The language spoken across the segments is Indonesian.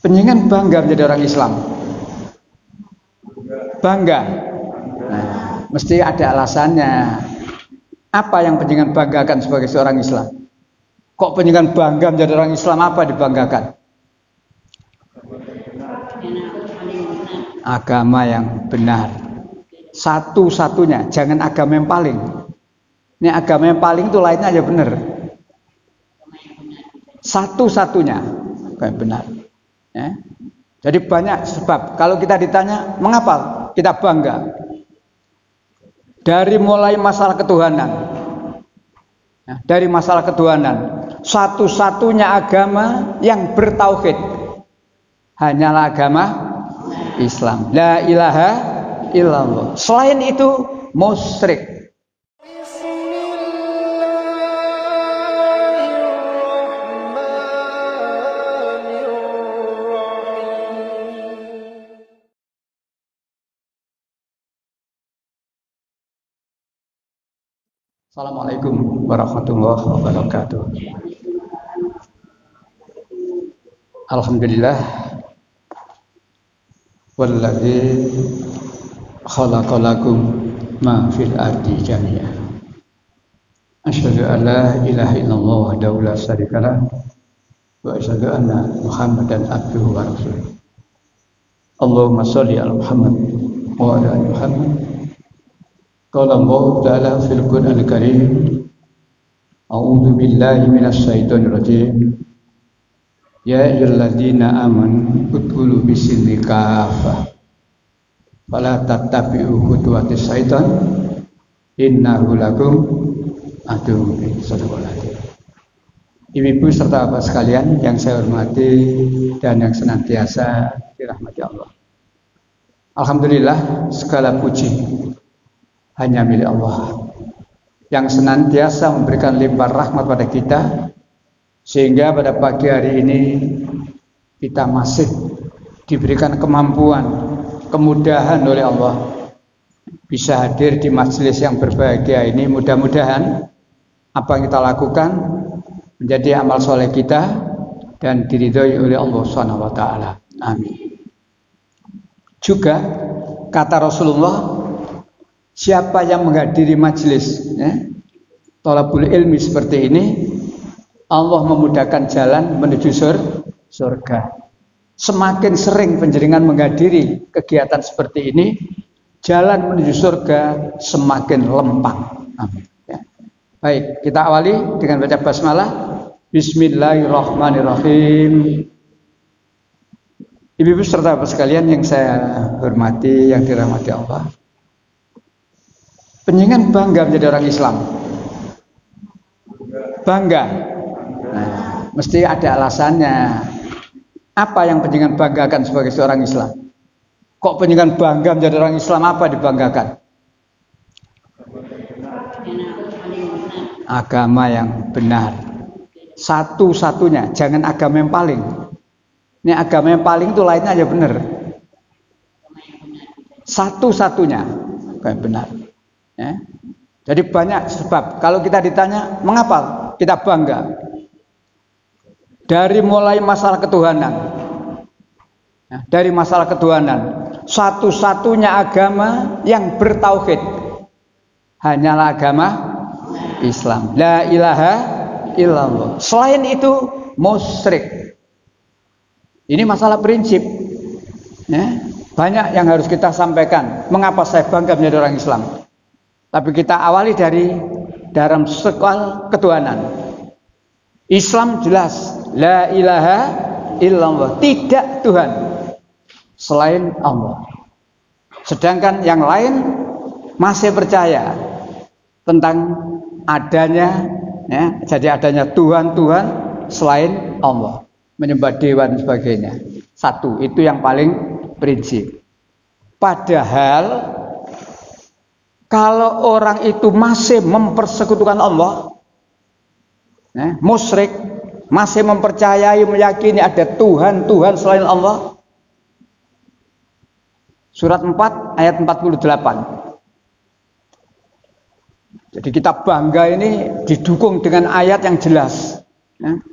Penjenengan bangga menjadi orang Islam? Bangga? Nah, mesti ada alasannya. Apa yang penjenengan banggakan sebagai seorang Islam? Kok penjenengan bangga menjadi orang Islam? Apa dibanggakan? Agama yang benar. Satu-satunya, jangan agama yang paling. Ini agama yang paling itu lainnya aja benar. Satu-satunya yang benar. Ya. Jadi banyak sebab. Kalau kita ditanya, mengapa kita bangga? Dari mulai masalah ketuhanan. Ya, dari masalah ketuhanan. Satu-satunya agama yang bertauhid hanyalah agama Islam. La ilaha illallah. Selain itu musyrik. Assalamualaikum warahmatullahi wabarakatuh. Alhamdulillah walladzi khalaqalakum ma fil ardi jami'a. Asyhadu an la ilaha illallah wahdahu la syarikalah wa asyhadu anna Muhammadan abduhu wa rasuluh. Allahumma shalli ala Muhammad wa ala ali Muhammad. Qala Allah Ta'ala fil Qur'anil Karim. A'udzu billahi minasy syaithanir rajim. Ya ayyuhalladzina amanu udkhulu bisilmi kafah. Fala tattabi'u khutuwatis syaitan. Innahu lakum aduwwun mubin. Ibu-ibu serta bapak sekalian yang saya hormati dan yang senantiasa dirahmati Allah. Alhamdulillah, segala puji hanya milik Allah yang senantiasa memberikan limpah rahmat pada kita, sehingga pada pagi hari ini kita masih diberikan kemampuan, kemudahan oleh Allah bisa hadir di majelis yang berbahagia ini. Mudah-mudahan apa yang kita lakukan menjadi amal soleh kita dan diridhoi oleh Allah Subhanahu wa taala. Amin. Juga kata Rasulullah, siapa yang menghadiri majelis thalabul ilmi seperti ini, Allah memudahkan jalan menuju surga. Semakin sering panjenengan menghadiri kegiatan seperti ini, jalan menuju surga semakin lempang. Amin. Ya. Baik, kita awali dengan baca basmalah. Bismillahirrahmanirrahim. Ibu-ibu serta bapak sekalian yang saya hormati, yang dirahmati Allah. Penjenengan bangga menjadi orang Islam? Bangga? Nah, mesti ada alasannya. Apa yang penjenengan banggakan sebagai seorang Islam? Kok penjenengan bangga menjadi orang Islam? Apa dibanggakan? Agama yang benar. Satu-satunya, jangan agama yang paling. Ini agama yang paling itu lainnya aja benar. Satu-satunya yang benar. Ya. Jadi banyak sebab. Kalau kita ditanya, mengapa kita bangga? Dari mulai masalah ketuhanan. Ya, dari masalah ketuhanan. Satu-satunya agama yang bertauhid hanyalah agama Islam. La ilaha illallah. Selain itu musyrik. Ini masalah prinsip. Ya. Banyak yang harus kita sampaikan. Mengapa saya bangga menjadi orang Islam? Tapi kita awali dari dalam soal ketuhanan. Islam jelas, la ilaha illallah, tidak Tuhan selain Allah. Sedangkan yang lain masih percaya tentang adanya, ya, jadi adanya Tuhan-Tuhan selain Allah, menyembah dewa dan sebagainya. Satu, itu yang paling prinsip. Padahal kalau orang itu masih mempersekutukan Allah, musyrik, masih mempercayai, meyakini ada Tuhan-Tuhan selain Allah. Surat 4 ayat 48. Jadi kita bangga ini didukung dengan ayat yang jelas. 4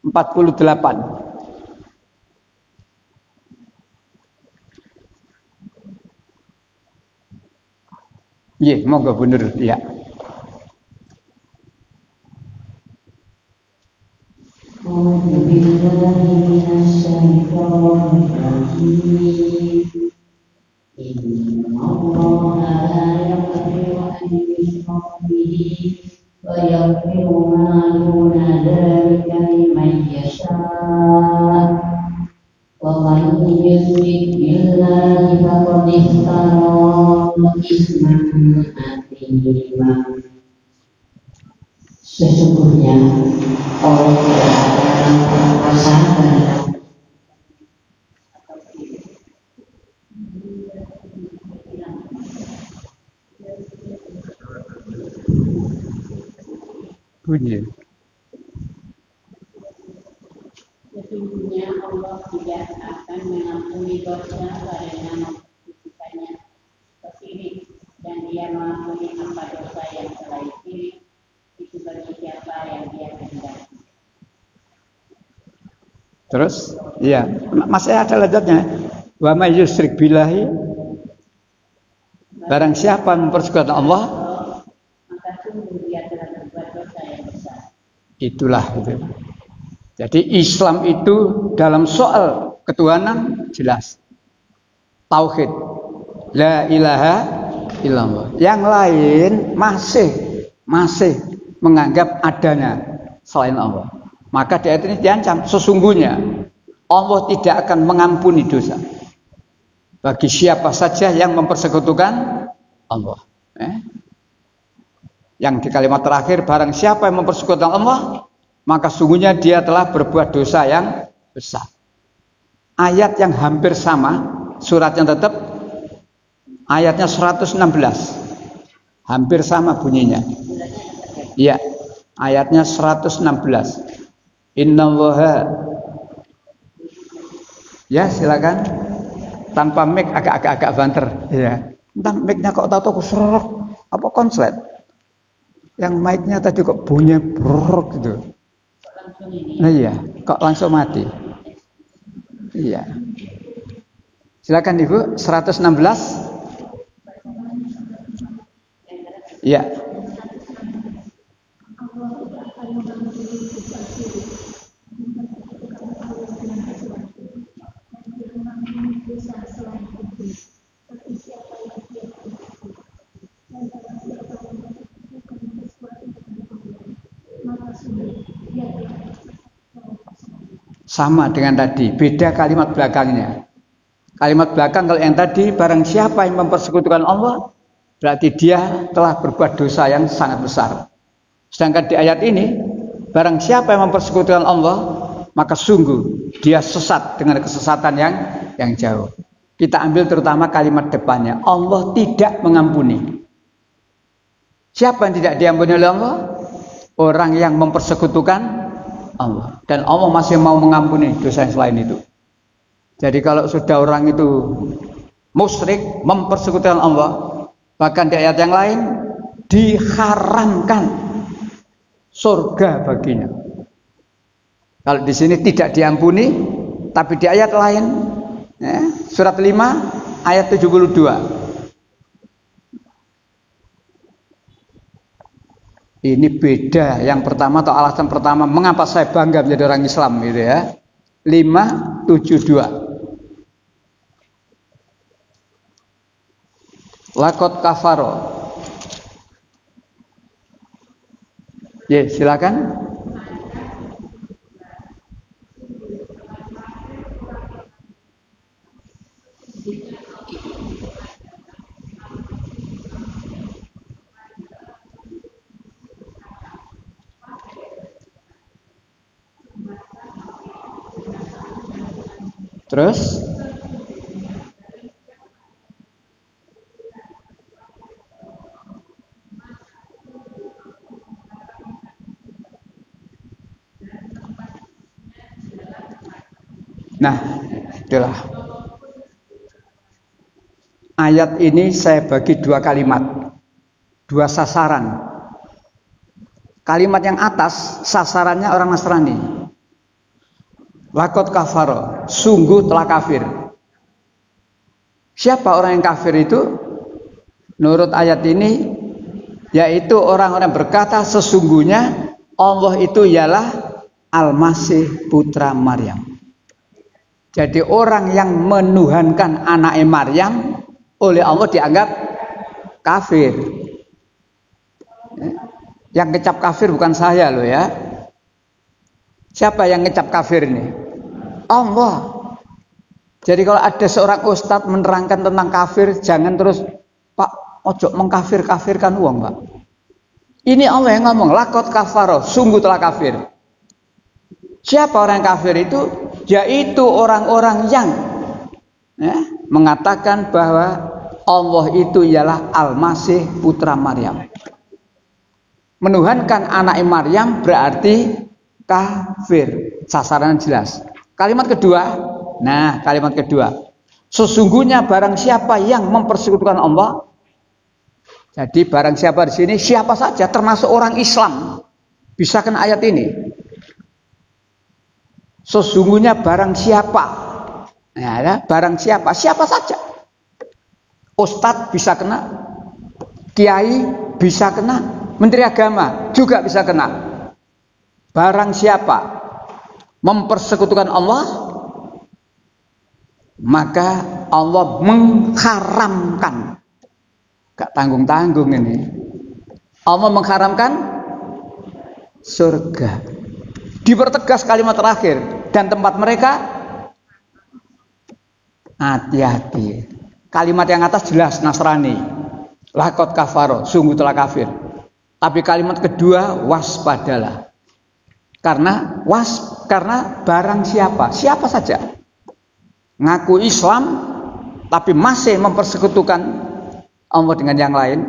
48. Iya, monggo bener ya. Sesungguhnya Allah tidak akan memperkosakan bunyi. Sesungguhnya Allah tidak akan mengampuni dosa pada yang memperbukannya kesyirik, dan Dia mengampuni apa dosa yang selain syirik itu bagi siapa yang Dia kehendaki. Terus, iya, masih ada lanjutnya. Wa may yusyrik billahi, barang siapa mempersekutukan Allah, maka sungguh dia telah berbuat dosa yang besar. itulah itu. Jadi Islam itu dalam soal ketuhanan jelas. Tauhid. La ilaha illallah. Yang lain masih menganggap adanya selain Allah. Maka di ayat ini diancam, sesungguhnya Allah tidak akan mengampuni dosa bagi siapa saja yang mempersekutukan Allah. Yang di kalimat terakhir, barang siapa yang mempersekutukan Allah, maka sungguhnya dia telah berbuat dosa yang besar. Ayat yang hampir sama, suratnya tetap ayatnya 116. Hampir sama bunyinya. Iya, ayatnya 116. Innallaha. Ya, silakan. Tanpa mic agak banter, ya. Entah mic-nya kok tahu serok apa konslet. Yang mic-nya tadi kok bunyi brrrr gitu. Nah iya, kok langsung mati. Iya. Silakan Ibu, 116. Iya. Sama dengan tadi, beda kalimat belakangnya. Kalimat belakang kalau yang tadi, barang siapa yang mempersekutukan Allah, berarti dia telah berbuat dosa yang sangat besar. Sedangkan di ayat ini, barang siapa yang mempersekutukan Allah, maka sungguh dia sesat dengan kesesatan yang jauh. Kita ambil terutama kalimat depannya, Allah tidak mengampuni. Siapa yang tidak diampuni oleh Allah? Orang yang mempersekutukan Allah, dan Allah masih mau mengampuni dosa yang selain itu. Jadi kalau sudah orang itu musyrik, mempersekutukan Allah, bahkan di ayat yang lain diharamkan surga baginya. Kalau di sini tidak diampuni, tapi di ayat lain, ya, surat 5 ayat 72. Ini beda. Yang pertama atau alasan pertama mengapa saya bangga menjadi orang Islam gitu ya. 572. Lakot kafaro. Ya, silakan. Terus nah, itulah. Ayat ini saya bagi dua kalimat, dua sasaran. Kalimat yang atas sasarannya orang Nasrani. Lakot kafaro, sungguh telah kafir. Siapa orang yang kafir itu? Menurut ayat ini, yaitu orang-orang berkata sesungguhnya Allah itu ialah Al-Masih putra Maryam. Jadi orang yang menuhankan anaknya Maryam oleh Allah dianggap kafir. Yang ngecap kafir bukan saya loh ya. Siapa yang ngecap kafir ini? Allah. Jadi kalau ada seorang ustadz menerangkan tentang kafir, jangan terus Pak ojo mengkafir-kafirkan uang Pak. Ini Allah yang ngomong, lakot kafaro, sungguh telah kafir. Siapa orang yang kafir itu? Yaitu orang-orang yang mengatakan bahwa Allah itu ialah Al-Masih putra Maryam. Menuhankan anak Maryam berarti kafir. Sasaran jelas. Kalimat kedua. Nah, kalimat kedua. Sesungguhnya barang siapa yang mempersekutukan Allah. Jadi barang siapa di sini, siapa saja termasuk orang Islam bisa kena ayat ini. Sesungguhnya barang siapa, ya, barang siapa, siapa saja. Ustadz bisa kena, kiai bisa kena, menteri agama juga bisa kena. Barang siapa mempersekutukan Allah, maka Allah mengharamkan. Gak tanggung-tanggung ini. Allah mengharamkan surga. Dipertegas kalimat terakhir dan tempat mereka hati-hati. Kalimat yang atas jelas Nasrani, lakot kafaro, sungguh telah kafir. Tapi kalimat kedua waspadalah. Karena barang siapa saja ngaku Islam tapi masih mempersekutukan Allah dengan yang lain.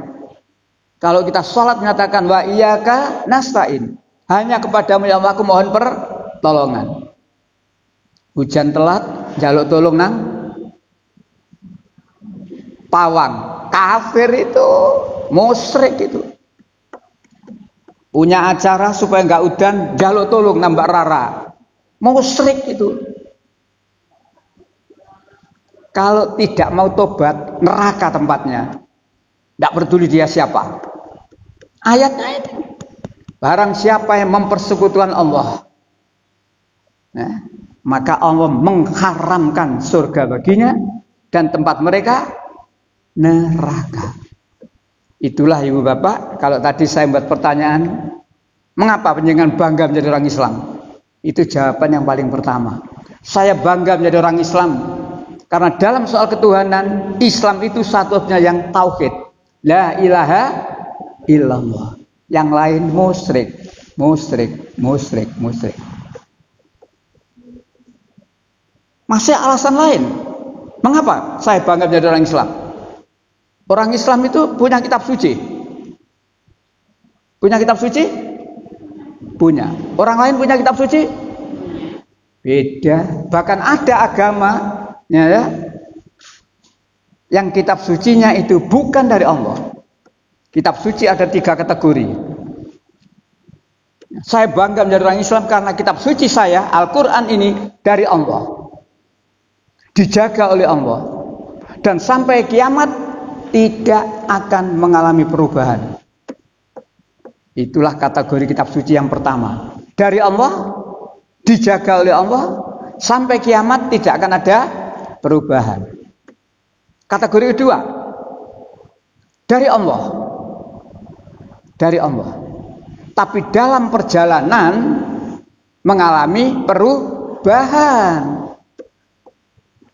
Kalau kita sholat menyatakan wa iyyaka nasta'in, hanya kepadamu ya Allah aku mohon pertolongan. Hujan telat, jaluk tolong nang pawang. Kafir itu, musyrik itu. Punya acara supaya enggak udan, jaluk tolong nambah rara. Musyrik itu. Kalau tidak mau tobat, neraka tempatnya. Tidak peduli dia siapa. Ayatnya itu. Barang siapa yang mempersekutukan Allah, maka Allah mengharamkan surga baginya dan tempat mereka neraka. Itulah ibu bapak. Kalau tadi saya buat pertanyaan, mengapa panjenengan bangga menjadi orang Islam? Itu jawaban yang paling pertama. Saya bangga menjadi orang Islam karena dalam soal ketuhanan Islam itu satu-satunya yang tauhid, la ilaha illallah. Yang lain musyrik. Masih alasan lain. Mengapa saya bangga menjadi orang Islam? Orang Islam itu punya kitab suci. Punya kitab suci? Punya. Orang lain punya kitab suci? Beda. Bahkan ada agama yang kitab sucinya itu bukan dari Allah. Kitab suci ada 3 kategori. Saya bangga menjadi orang Islam karena kitab suci saya, Al-Quran ini dari Allah. Dijaga oleh Allah. Dan sampai kiamat tidak akan mengalami perubahan. Itulah kategori kitab suci yang pertama. Dari Allah, dijaga oleh Allah, sampai kiamat tidak akan ada perubahan. Kategori kedua, dari Allah. Dari Allah. Tapi dalam perjalanan mengalami perubahan.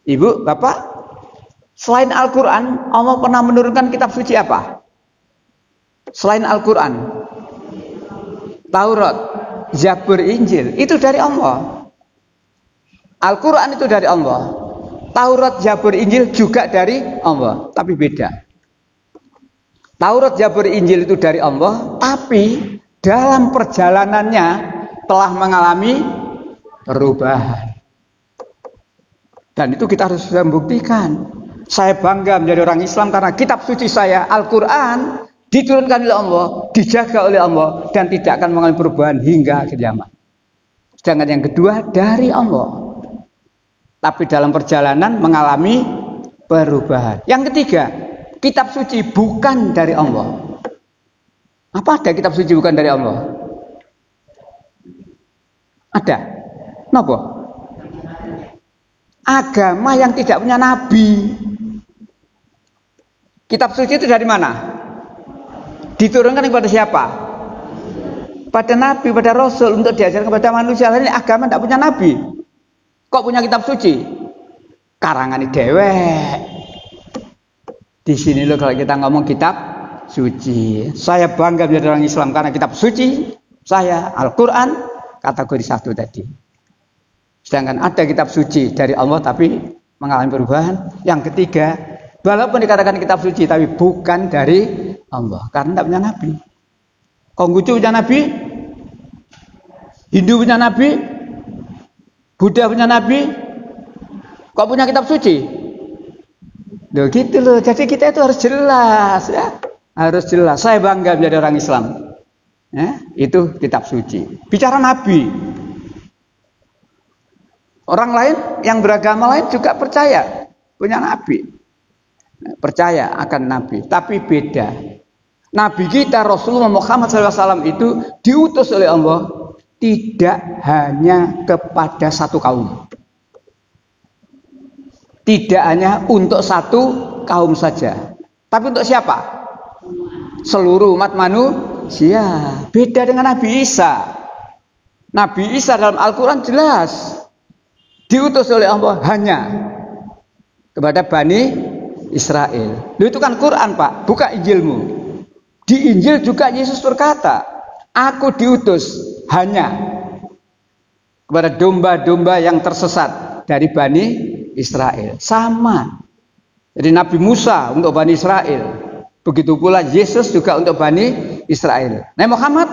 Ibu, bapak, selain Al-Quran, Allah pernah menurunkan kitab suci apa? Selain Al-Quran, Taurat, Zabur, Injil, itu dari Allah. Al-Quran itu dari Allah. Taurat, Zabur, Injil juga dari Allah, tapi beda. Taurat, Zabur, Injil itu dari Allah, tapi dalam perjalanannya telah mengalami perubahan. Dan itu kita harus membuktikan. Saya bangga menjadi orang Islam karena kitab suci saya, Al-Quran, diturunkan oleh Allah, dijaga oleh Allah, dan tidak akan mengalami perubahan hingga kiamat. Sedangkan yang kedua dari Allah. Tapi dalam perjalanan mengalami perubahan. Yang ketiga, kitab suci bukan dari Allah. Apa ada kitab suci bukan dari Allah? Ada. Kenapa? Agama yang tidak punya nabi. Kitab suci itu dari mana? Diturunkan kepada siapa? Pada nabi, pada rasul untuk diajarkan kepada manusia. Ini agama tidak punya nabi. Kok punya kitab suci? Karangan dewek. Di sini loh kalau kita ngomong kitab suci. Saya bangga menjadi orang Islam karena kitab suci saya Al-Quran kategori 1 tadi. Sedangkan ada kitab suci dari Allah tapi mengalami perubahan. Yang ketiga, walaupun dikatakan kitab suci tapi bukan dari Allah karena tidak punya nabi. Konghucu punya nabi, Hindu punya nabi, Buddha punya nabi, kok punya kitab suci? Loh gitu loh. Jadi kita itu harus jelas ya. Harus jelas. Saya bangga menjadi orang Islam. Ya, itu kitab suci. Bicara nabi. Orang lain yang beragama lain juga percaya punya nabi. Percaya akan nabi, tapi beda. Nabi kita Rasulullah Muhammad SAW itu diutus oleh Allah tidak hanya kepada satu kaum. Tidak hanya untuk satu kaum saja. Tapi untuk siapa? Seluruh umat manusia. Beda dengan Nabi Isa. Nabi Isa dalam Al-Quran jelas diutus oleh Allah hanya kepada Bani Israel. Itu kan Quran Pak, bukan Injilmu. Di Injil juga Yesus berkata, aku diutus hanya kepada domba-domba yang tersesat dari Bani Israel. Sama. Jadi Nabi Musa untuk Bani Israel. Begitu pula Yesus juga untuk Bani Israel. Nabi Muhammad,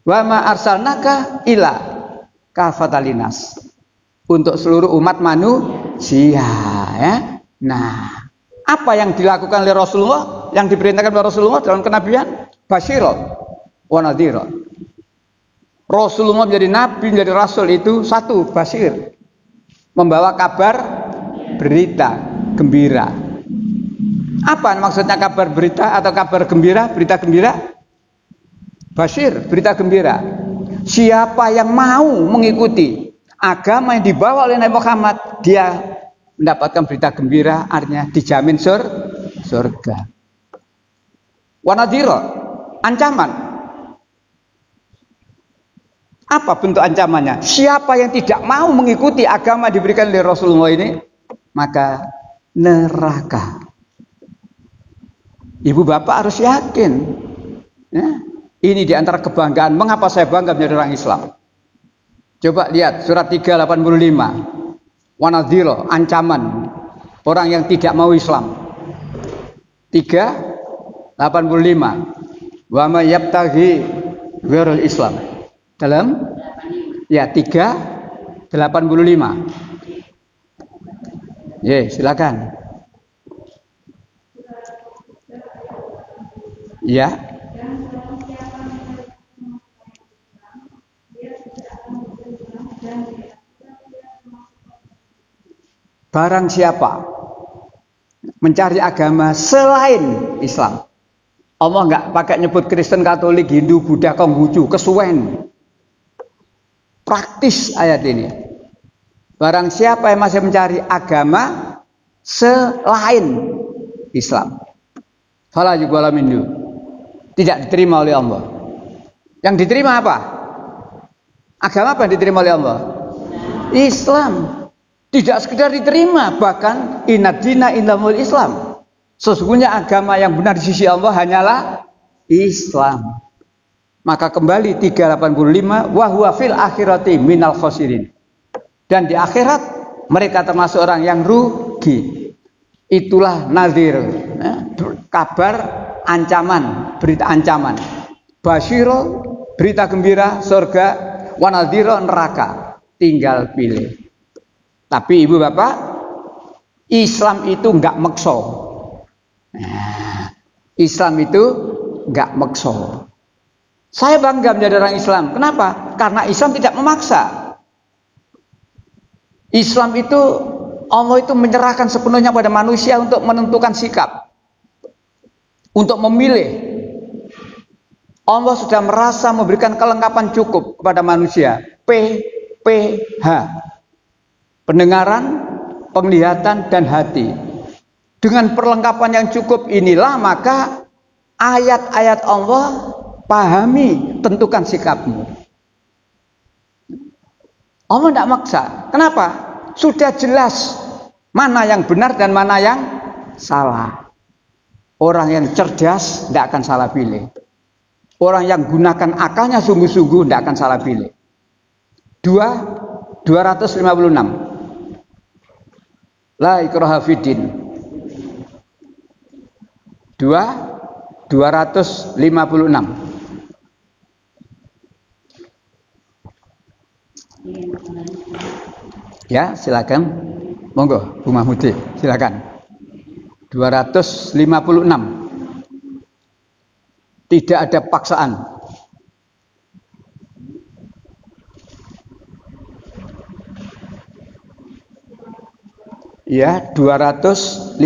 wa ma arsalnaka ila kafatalinas. Untuk seluruh umat manusia. Ya. Nah, apa yang dilakukan oleh Rasulullah, yang diperintahkan oleh Rasulullah dalam kenabian? Basyira wa nadhira. Rasulullah menjadi nabi, menjadi rasul itu satu, basyir. Membawa kabar berita gembira. Apa maksudnya kabar berita atau kabar gembira? Berita gembira? Basyir, berita gembira. Siapa yang mau mengikuti agama yang dibawa oleh Nabi Muhammad, dia mendapatkan berita gembira, artinya dijamin surga. Wanadhira, ancaman. Apa bentuk ancamannya? Siapa yang tidak mau mengikuti agama diberikan oleh Rasulullah ini, maka neraka. Ibu bapak harus yakin. Ya, ini diantara kebanggaan. Mengapa saya bangga menjadi orang Islam? Coba lihat surat 385. Wanadhira, ancaman orang yang tidak mau Islam. 385. Wa may yabtaghi ghairul Islam. Dalam ya 385. Ya, silakan. Ya. Barang siapa mencari agama selain Islam, Allah nggak pakai nyebut Kristen, Katolik, Hindu, Buddha, Konghucu, kesuwen. Praktis ayat ini. Barang siapa yang masih mencari agama selain Islam, fala yuqbala minhu, tidak diterima oleh Allah. Yang diterima apa? Agama apa yang diterima oleh Allah? Islam. Tidak sekedar diterima, bahkan inad dina indahul Islam. Sesungguhnya agama yang benar di sisi Allah hanyalah Islam. Maka kembali 385, wa huwa fil akhirati minal khosirin. Dan di akhirat mereka termasuk orang yang rugi. Itulah nadhir, kabar ancaman, berita ancaman. Basyiro, berita gembira surga, wa nadhiro neraka. Tinggal pilih. Tapi ibu bapak, Islam itu enggak makso. Nah, Islam itu enggak makso. Saya bangga menjadi orang Islam. Kenapa? Karena Islam tidak memaksa. Islam itu, Allah itu menyerahkan sepenuhnya pada manusia untuk menentukan sikap, untuk memilih. Allah sudah merasa memberikan kelengkapan cukup kepada manusia. PPH, pendengaran, penglihatan, dan hati. Dengan perlengkapan yang cukup inilah maka ayat-ayat Allah, pahami, tentukan sikapmu. Allah tidak maksa. Kenapa? Sudah jelas mana yang benar dan mana yang salah. Orang yang cerdas tidak akan salah pilih. Orang yang gunakan akalnya sungguh-sungguh tidak akan salah pilih. 256. La ikraha fiddin. 256. Ya, silakan. Monggo, Bu Mahmudi, silakan. 256. Tidak ada paksaan. Ya, 256.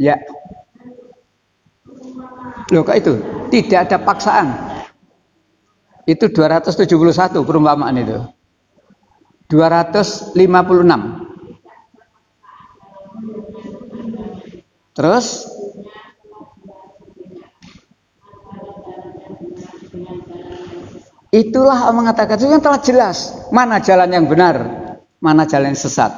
Ya. Loh, kok itu? Tidak ada paksaan. Itu 271 perumpamaan itu. 256. Terus itulah Allah mengatakan itu yang telah jelas mana jalan yang benar, mana jalan yang sesat.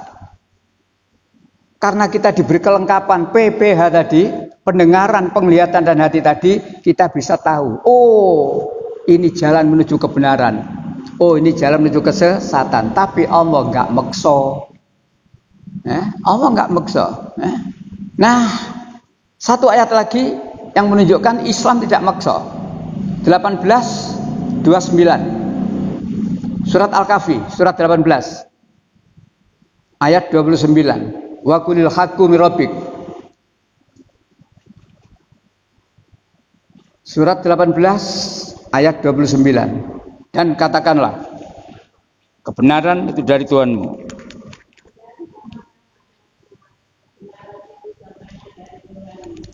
Karena kita diberi kelengkapan PPH tadi, pendengaran, penglihatan dan hati tadi, kita bisa tahu, oh, ini jalan menuju kebenaran. Oh, ini jalan menuju kesesatan. Tapi Allah enggak maksa. Allah enggak maksa. Nah, satu ayat lagi yang menunjukkan Islam tidak maksa. 18:29. Surat Al-Kahfi, surat 18. Ayat 29. Wa qulil haqqu mir rabbik. Surat 18 ayat 29. Dan katakanlah kebenaran itu dari Tuhanmu.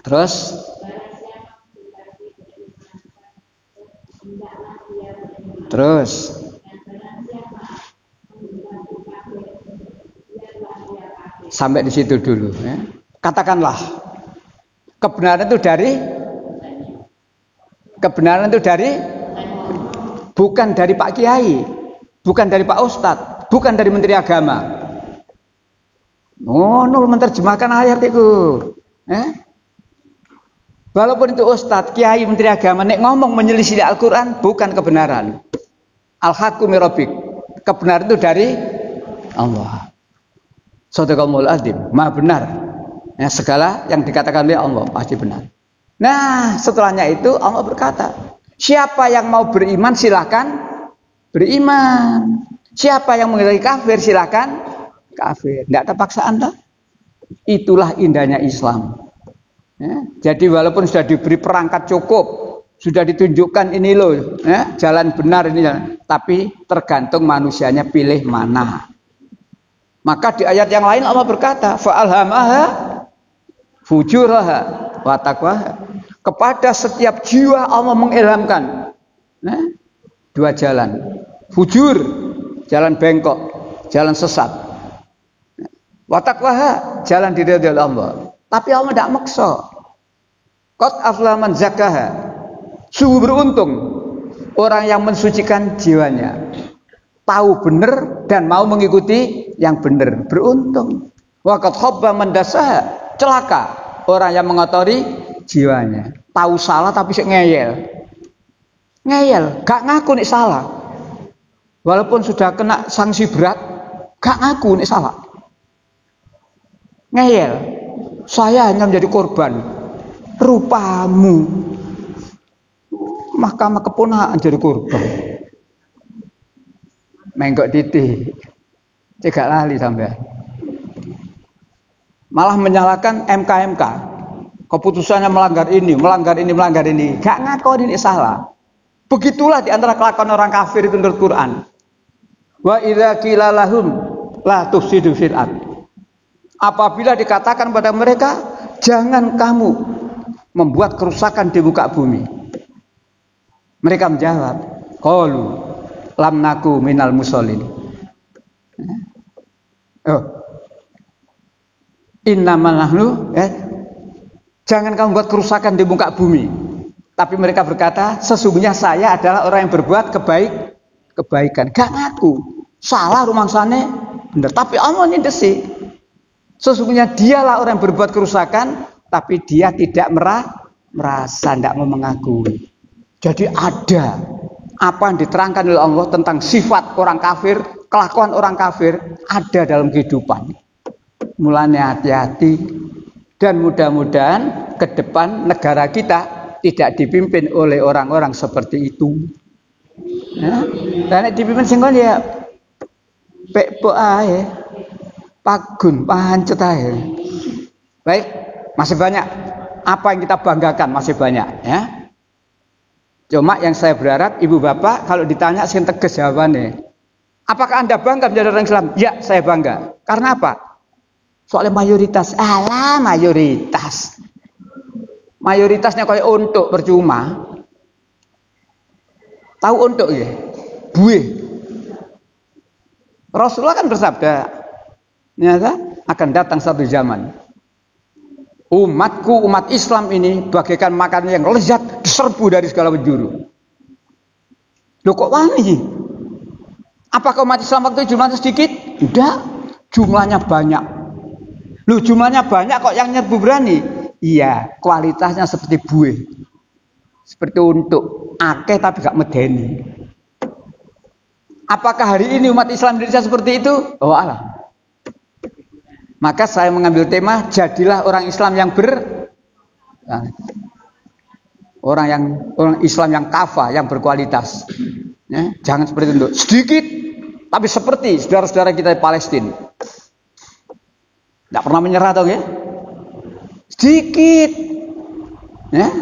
Terus sampai di situ dulu ya. Katakanlah kebenaran itu dari bukan dari Pak Kiai, bukan dari Pak Ustadz, bukan dari Menteri Agama. Nul menerjemahkan ayat itu. Walaupun itu Ustadz, Kiai, Menteri Agama nek ngomong menyelisih Al-Quran, bukan kebenaran. Al-haqqu mir rabbik. Kebenaran itu dari Allah. Shadaqallahul azim, maha benar. Ya, segala yang dikatakan oleh Allah pasti benar. Nah, setelahnya itu Allah berkata, siapa yang mau beriman silakan beriman. Siapa yang menjadi kafir silakan kafir. Tidak ada paksaan tak? Itulah indahnya Islam. Ya, jadi walaupun sudah diberi perangkat cukup, sudah ditunjukkan ini loh, ya, jalan benar ini, tapi tergantung manusianya pilih mana. Maka di ayat yang lain Allah berkata, fa'alhamaha fujuraha wa taqwaha. Kepada setiap jiwa Allah mengilhamkan dua jalan. Fujur, jalan bengkok, jalan sesat. Wa taqwaha, jalan diridhoi Allah. Tapi Allah tidak maksa. Qad aflaha man zakkaha. Sungguh beruntung orang yang mensucikan jiwanya. Tahu benar dan mau mengikuti yang benar, beruntung. Wa qad khabba man dassaha, celaka orang yang mengotori jiwanya. Tahu salah tapi sik ngeyel, gak ngaku nek salah. Walaupun sudah kena sanksi berat, gak ngaku nek salah. Ngeyel, saya hanya menjadi korban. Rupamu, mahkamah kepunahan jadi korban. Menggok titik, cegak lali sampai. Malah menyalahkan MK. keputusannya melanggar ini, melanggar ini. Gak ngaku ini salah. Begitulah di antara kelakuan orang kafir itu menurut Quran. Wa idza qila lahum la tufsidu fil ard. Apabila dikatakan pada mereka, jangan kamu membuat kerusakan di muka bumi. Mereka menjawab, qalu lam naku minal musallin. Innamal nahnu, jangan kamu buat kerusakan di muka bumi. Tapi mereka berkata, sesungguhnya saya adalah orang yang berbuat kebaikan. Gak ngaku salah rumangsane bener. Tapi Allah nyindesi, sesungguhnya dialah orang yang berbuat kerusakan, tapi dia tidak merasa, tidak mau mengakui. Jadi ada apa yang diterangkan oleh Allah tentang sifat orang kafir, kelakuan orang kafir ada dalam kehidupan. Mulanya hati-hati, dan mudah-mudahan ke depan negara kita tidak dipimpin oleh orang-orang seperti itu. Dan dipimpin singkong ya pekpo ae, pagun pancet ae. Baik, masih banyak apa yang kita banggakan, masih banyak ya. Cuma yang saya berharap ibu bapak kalau ditanya sing tegas jawabannya. Apakah Anda bangga menjadi orang Islam? Ya, saya bangga. Karena apa? Soalnya mayoritas. Alah, mayoritas. Mayoritasnya kayak untuk percuma. Tahu untuk ya? Buih. Rasulullah kan bersabda, ternyata akan datang satu zaman. Umatku, umat Islam ini bagaikan makanan yang lezat diserbu dari segala penjuru. Loh kok wani? Apakah umat Islam waktu itu jumlahnya sedikit? Tidak, jumlahnya banyak. Loh jumlahnya banyak kok yang nyerbu berani? Iya, kualitasnya seperti buih. Seperti untuk akeh tapi gak medeni. Apakah hari ini umat Islam Indonesia seperti itu? Oh alah. Maka saya mengambil tema jadilah orang Islam yang orang Islam yang kafa, yang berkualitas. Ya, jangan seperti itu. Sedikit tapi seperti saudara-saudara kita di Palestina. Tidak pernah menyerah dong ya. Sedikit. Ya.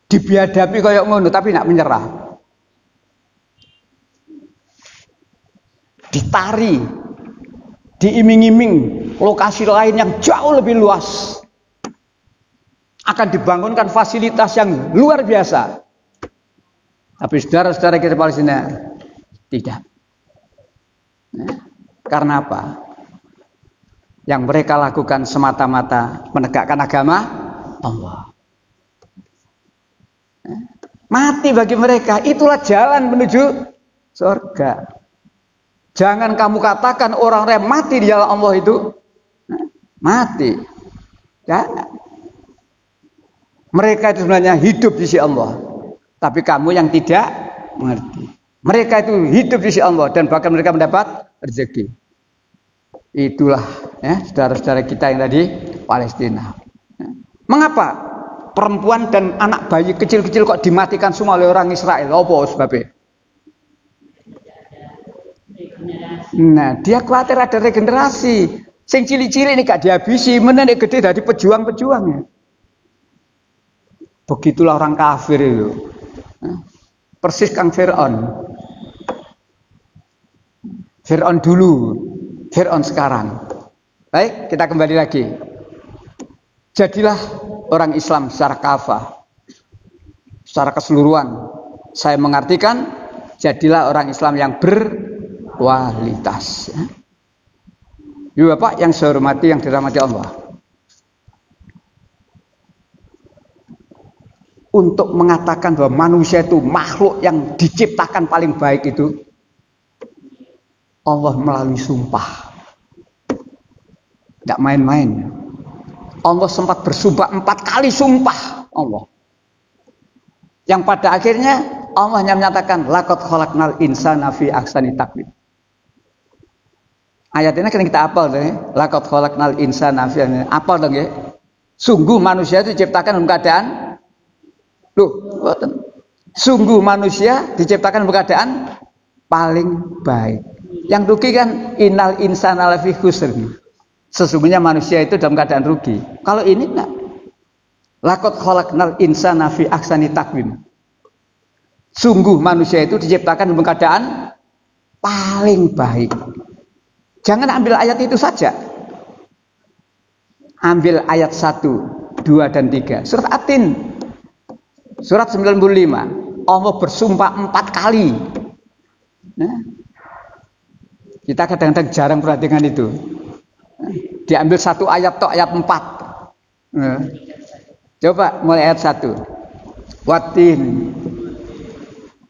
Dibiadabi kayak ngono tapi tidak menyerah. Ditari, diiming-iming lokasi lain yang jauh lebih luas. Akan dibangunkan fasilitas yang luar biasa. Tapi saudara-saudara kita Palestina tidak. Nah, karena apa? Yang mereka lakukan semata-mata menegakkan agama Allah. Mati bagi mereka, itulah jalan menuju surga. Jangan kamu katakan orang yang mati di jalan Allah itu mati. Jangan. Mereka itu sebenarnya hidup di sisi Allah. Tapi kamu yang tidak mengerti. Mereka itu hidup di sisi Allah dan bahkan mereka mendapat rezeki. Itulah ya, saudara-saudara kita yang tadi Palestina. Mengapa perempuan dan anak bayi kecil-kecil kok dimatikan semua oleh orang Israel? Apa sebabnya? Nah, dia khawatir ada regenerasi. Sing cili-cili ini gak dihabisi, menenek gede dari pejuang-pejuangnya. Begitulah orang kafir itu. Persis Kang Fir'aun. Fir'aun dulu, Fir'aun sekarang. Baik, kita kembali lagi. Jadilah orang Islam secara kafah, secara keseluruhan. Saya mengartikan, jadilah orang Islam yang berkualitas. Ibu Bapak yang saya hormati, yang dirahmati Allah. Untuk mengatakan bahwa manusia itu makhluk yang diciptakan paling baik itu, Allah melalui sumpah. Tidak main-main. Allah sempat bersumpah 4 kali sumpah Allah. Yang pada akhirnya Allah hanya menyatakan laqad khalaqnal insana fi ahsani taqwim. Ayat ini kan kita hafal deh. Laqad khalaqnal insana fi ahsani. Hafal dong ya. Sungguh manusia itu diciptakan dalam keadaan sungguh manusia diciptakan dalam keadaan paling baik. Yang rugi kan innal insana lafi khusr. Sesungguhnya manusia itu dalam keadaan rugi. Kalau ini enggak. Laqad khalaqnal insana fi ahsani taqwim. Sungguh manusia itu diciptakan dalam keadaan paling baik. Jangan ambil ayat itu saja. Ambil ayat 1, 2 dan 3. Surat At-Tin. Surat 95. Allah bersumpah 4 kali. Nah, kita kadang-kadang jarang perhatikan itu. Diambil satu ayat tok, ayat 4. Nah, coba mulai ayat 1. Watin.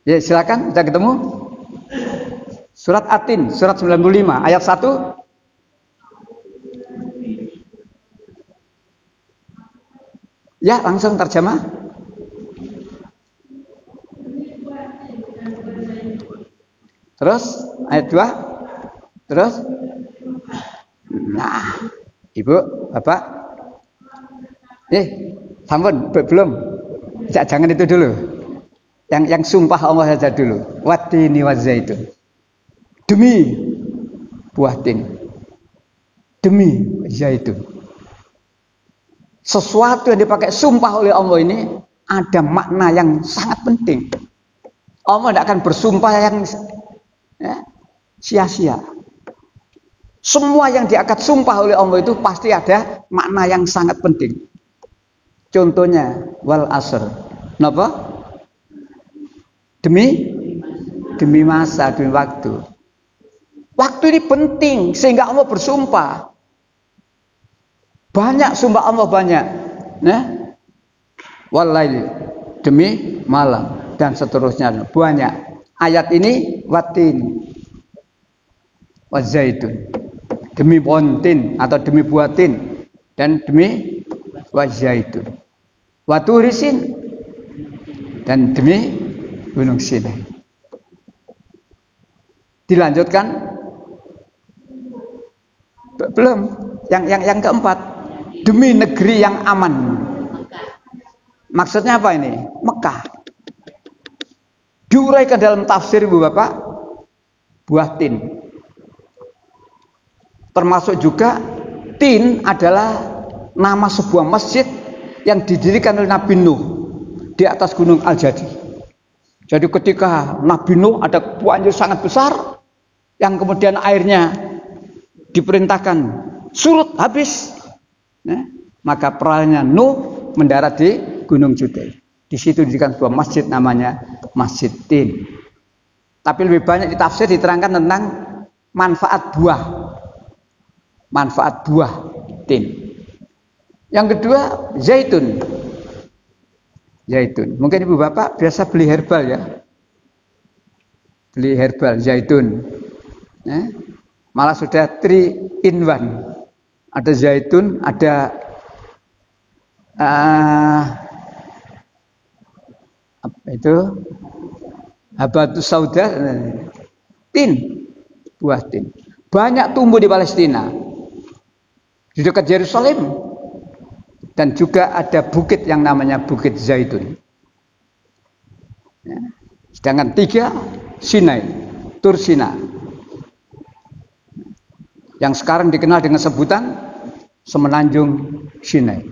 Ya silakan, sudah ketemu? Surat At-Tin, surat 95, ayat 1. Ya, langsung terjemah. Terus ayat 2. Terus. Nah, Ibu, Bapak. Sampun, belum. Jangan itu dulu. Yang sumpah Allah saja dulu. Wattini wazaitun. Demi buah tin. Demi zaitun. Sesuatu yang dipakai sumpah oleh Allah ini ada makna yang sangat penting. Allah tidak akan bersumpah yang sia-sia. Semua yang diangkat sumpah oleh Allah itu pasti ada makna yang sangat penting. Contohnya wal asr. Napa? Demi masa, demi waktu. Waktu ini penting sehingga Allah bersumpah. Banyak sumpah Allah banyak. Nah, walaili demi malam dan seterusnya banyak. Ayat ini watin wazaitun demi bontin atau demi buatin dan demi wazaitun waturisin dan demi gunung Sinai. Dilanjutkan belum yang keempat demi negeri yang aman. Maksudnya apa ini? Mekah. Diuraikan dalam tafsir Ibu Bapak buah tin. Termasuk juga tin adalah nama sebuah masjid yang didirikan oleh Nabi Nuh di atas gunung Al-Jadi. Jadi ketika Nabi Nuh ada banjir sangat besar yang kemudian airnya diperintahkan surut habis, maka perahunya Nuh mendarat di Gunung Judai. Di situ didirikan sebuah masjid namanya Masjid Tin. Tapi lebih banyak di tafsir diterangkan tentang manfaat buah tin. Yang kedua zaitun. Mungkin Ibu Bapak biasa beli herbal ya. Beli herbal zaitun. Malah sudah 3 in 1. Ada zaitun, ada apa itu? Habatus sauda, tin, buah tin. Banyak tumbuh di Palestina. Di dekat Yerusalem. Dan juga ada bukit yang namanya Bukit Zaitun. Sedangkan 3 Sinai, Tur Sina. Yang sekarang dikenal dengan sebutan Semenanjung Sinai.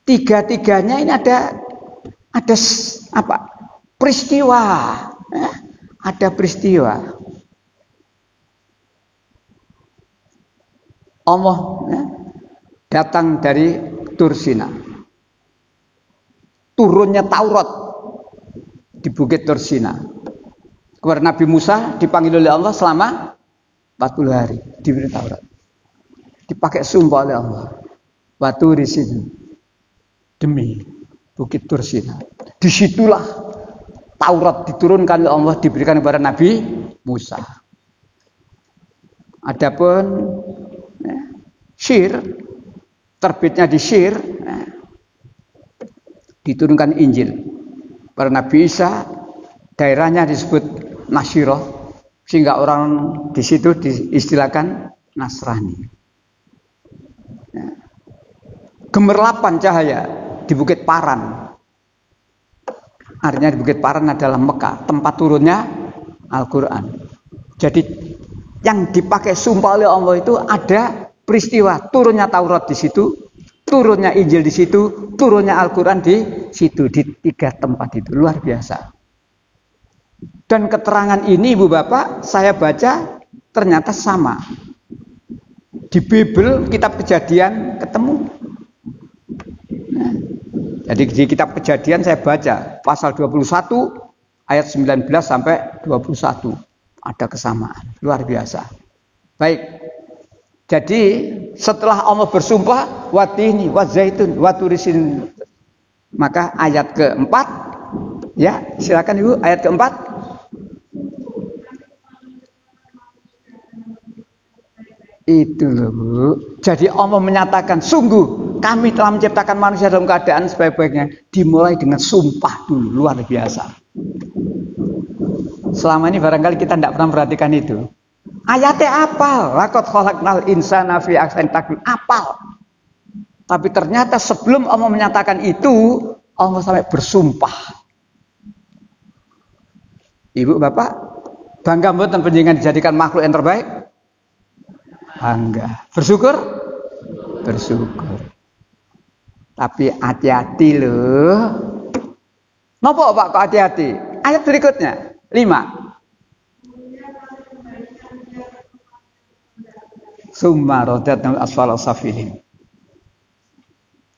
Tiga-tiganya ini ada apa? Peristiwa. Ada peristiwa. Allah datang dari Tur Sina. Turunnya Taurat di Bukit Tur Sina. Kepada Nabi Musa dipanggil oleh Allah selama 40 hari diberi Taurat. Dipakai sumpah oleh Allah. Batu di sini demi Bukit Tur Sina. Disitulah Taurat diturunkan oleh Allah diberikan kepada Nabi Musa. Adapun Syir, terbitnya di Syir, diturunkan Injil. Pada Nabi Isa, daerahnya disebut Nasyiroh, sehingga orang di situ diistilahkan Nasrani. Gemerlapan cahaya di Bukit Paran. Artinya di Bukit Paran adalah Mekah, tempat turunnya Al-Quran. Jadi yang dipakai sumpah oleh Allah itu ada peristiwa turunnya Taurat di situ, turunnya Injil di situ, turunnya Al-Quran di situ, di 3 tempat itu, luar biasa. Dan keterangan ini Ibu Bapak, saya baca ternyata sama. Di Bible, kitab Kejadian ketemu. Nah, jadi di kitab Kejadian saya baca pasal 21 ayat 19 sampai 21. Ada kesamaan, luar biasa. Baik. Jadi setelah Allah bersumpah watini, wazaitun, waturisin, maka ayat keempat, ya silakan Ibu, ayat keempat. Itu loh Bu. Jadi Allah menyatakan sungguh kami telah menciptakan manusia dalam keadaan sebaik-baiknya. Dimulai dengan sumpah dulu, luar biasa. Selama ini barangkali kita tidak pernah perhatikan itu. Ayatnya apal, laqad khalaqnal insana fi ahsani taqwim, apal. Tapi ternyata sebelum Allah menyatakan itu, Allah sampai bersumpah. Ibu Bapak, bangga mboten panjenengan dijadikan makhluk yang terbaik? Bangga. Bersyukur? Bersyukur. Tapi hati-hati loh. Napa Pak kok hati-hati? Ayat berikutnya, 5. Summa radatnal asfala safilin.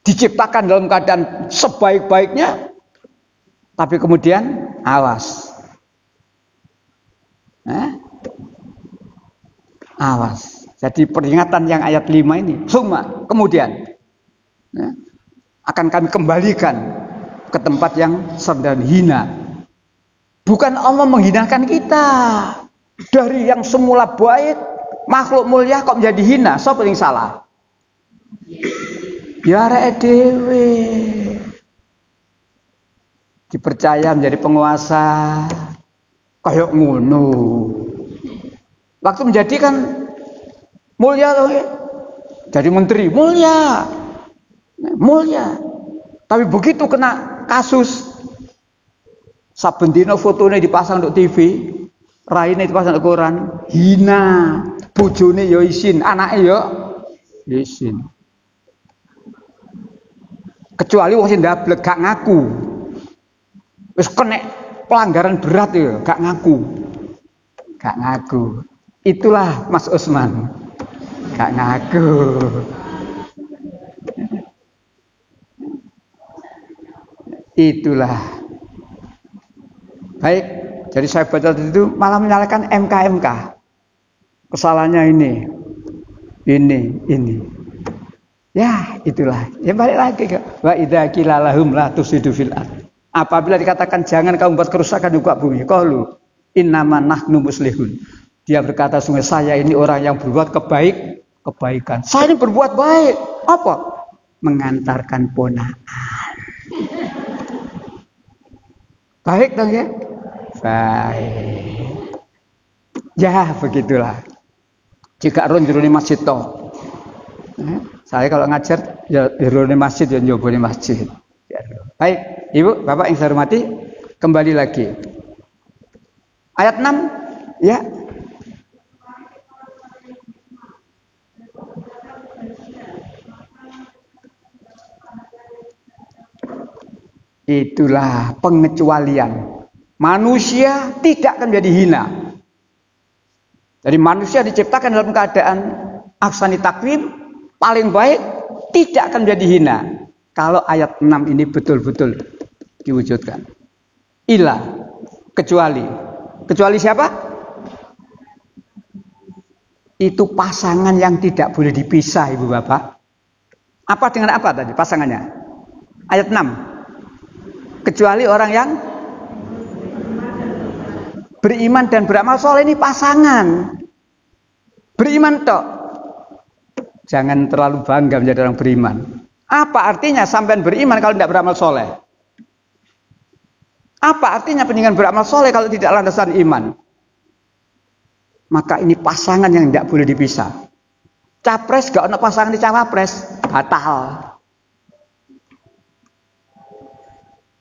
Diciptakan dalam keadaan sebaik-baiknya, tapi kemudian awas. Awas. Jadi peringatan yang ayat 5 ini, summa, kemudian akan kami kembalikan ke tempat yang rendah hina. Bukan Allah menghinakan kita. Dari yang semula baik, makhluk mulia kok menjadi hina. Siapa yang salah? Ya arek dhewe. Dipercaya menjadi penguasa kayak ngono. Waktu menjadi kan mulia loh ya. Jadi menteri mulia. Mulia. Tapi begitu kena kasus, saben dina fotone dipasang untuk TV, raine dipasang untuk koran, hina. Bojone ya isin, anake ya isin. Kecuali wong sing ndablek gak ngaku. Wis kena pelanggaran berat ya, gak ngaku. Gak ngaku. Itulah Mas Usman. Gak ngaku. Itulah. Baik, jadi saya baca itu malah menyalahkan MK. Kesalahannya ini. Ya, itulah. Ya balik lagi ke wa idza qila lahum la tusidu fil ard. Apabila dikatakan jangan kamu buat kerusakan di muka bumi, qalu innama nahnu muslihun. Dia berkata sungguh saya ini orang yang berbuat kebaikan. Saya ini berbuat baik. Apa? Mengantarkan ponakan. Baik dong ya? Baik. Ya, begitulah. Jika ron jero masjid toh. Saya kalau ngajar ya jero masjid ya njobone masjid. Baik, Ibu, Bapak yang saya hormati, kembali lagi. Ayat 6 ya. Itulah pengecualian. Manusia tidak akan menjadi hina. Jadi manusia diciptakan dalam keadaan ahsani taqwim, paling baik, tidak akan menjadi hina. Kalau ayat 6 ini betul-betul diwujudkan. Ila, kecuali. Kecuali siapa? Itu pasangan yang tidak boleh dipisah, Ibu Bapak. Apa dengan apa tadi pasangannya? Ayat 6. Kecuali orang yang beriman dan beramal soleh, ini pasangan. Beriman tok. Jangan terlalu bangga menjadi orang beriman. Apa artinya sampean beriman kalau tidak beramal soleh? Apa artinya penjenengan beramal soleh kalau tidak landasan iman? Maka ini pasangan yang tidak boleh dipisah. Capres gak ada pasangan di cawapres, batal.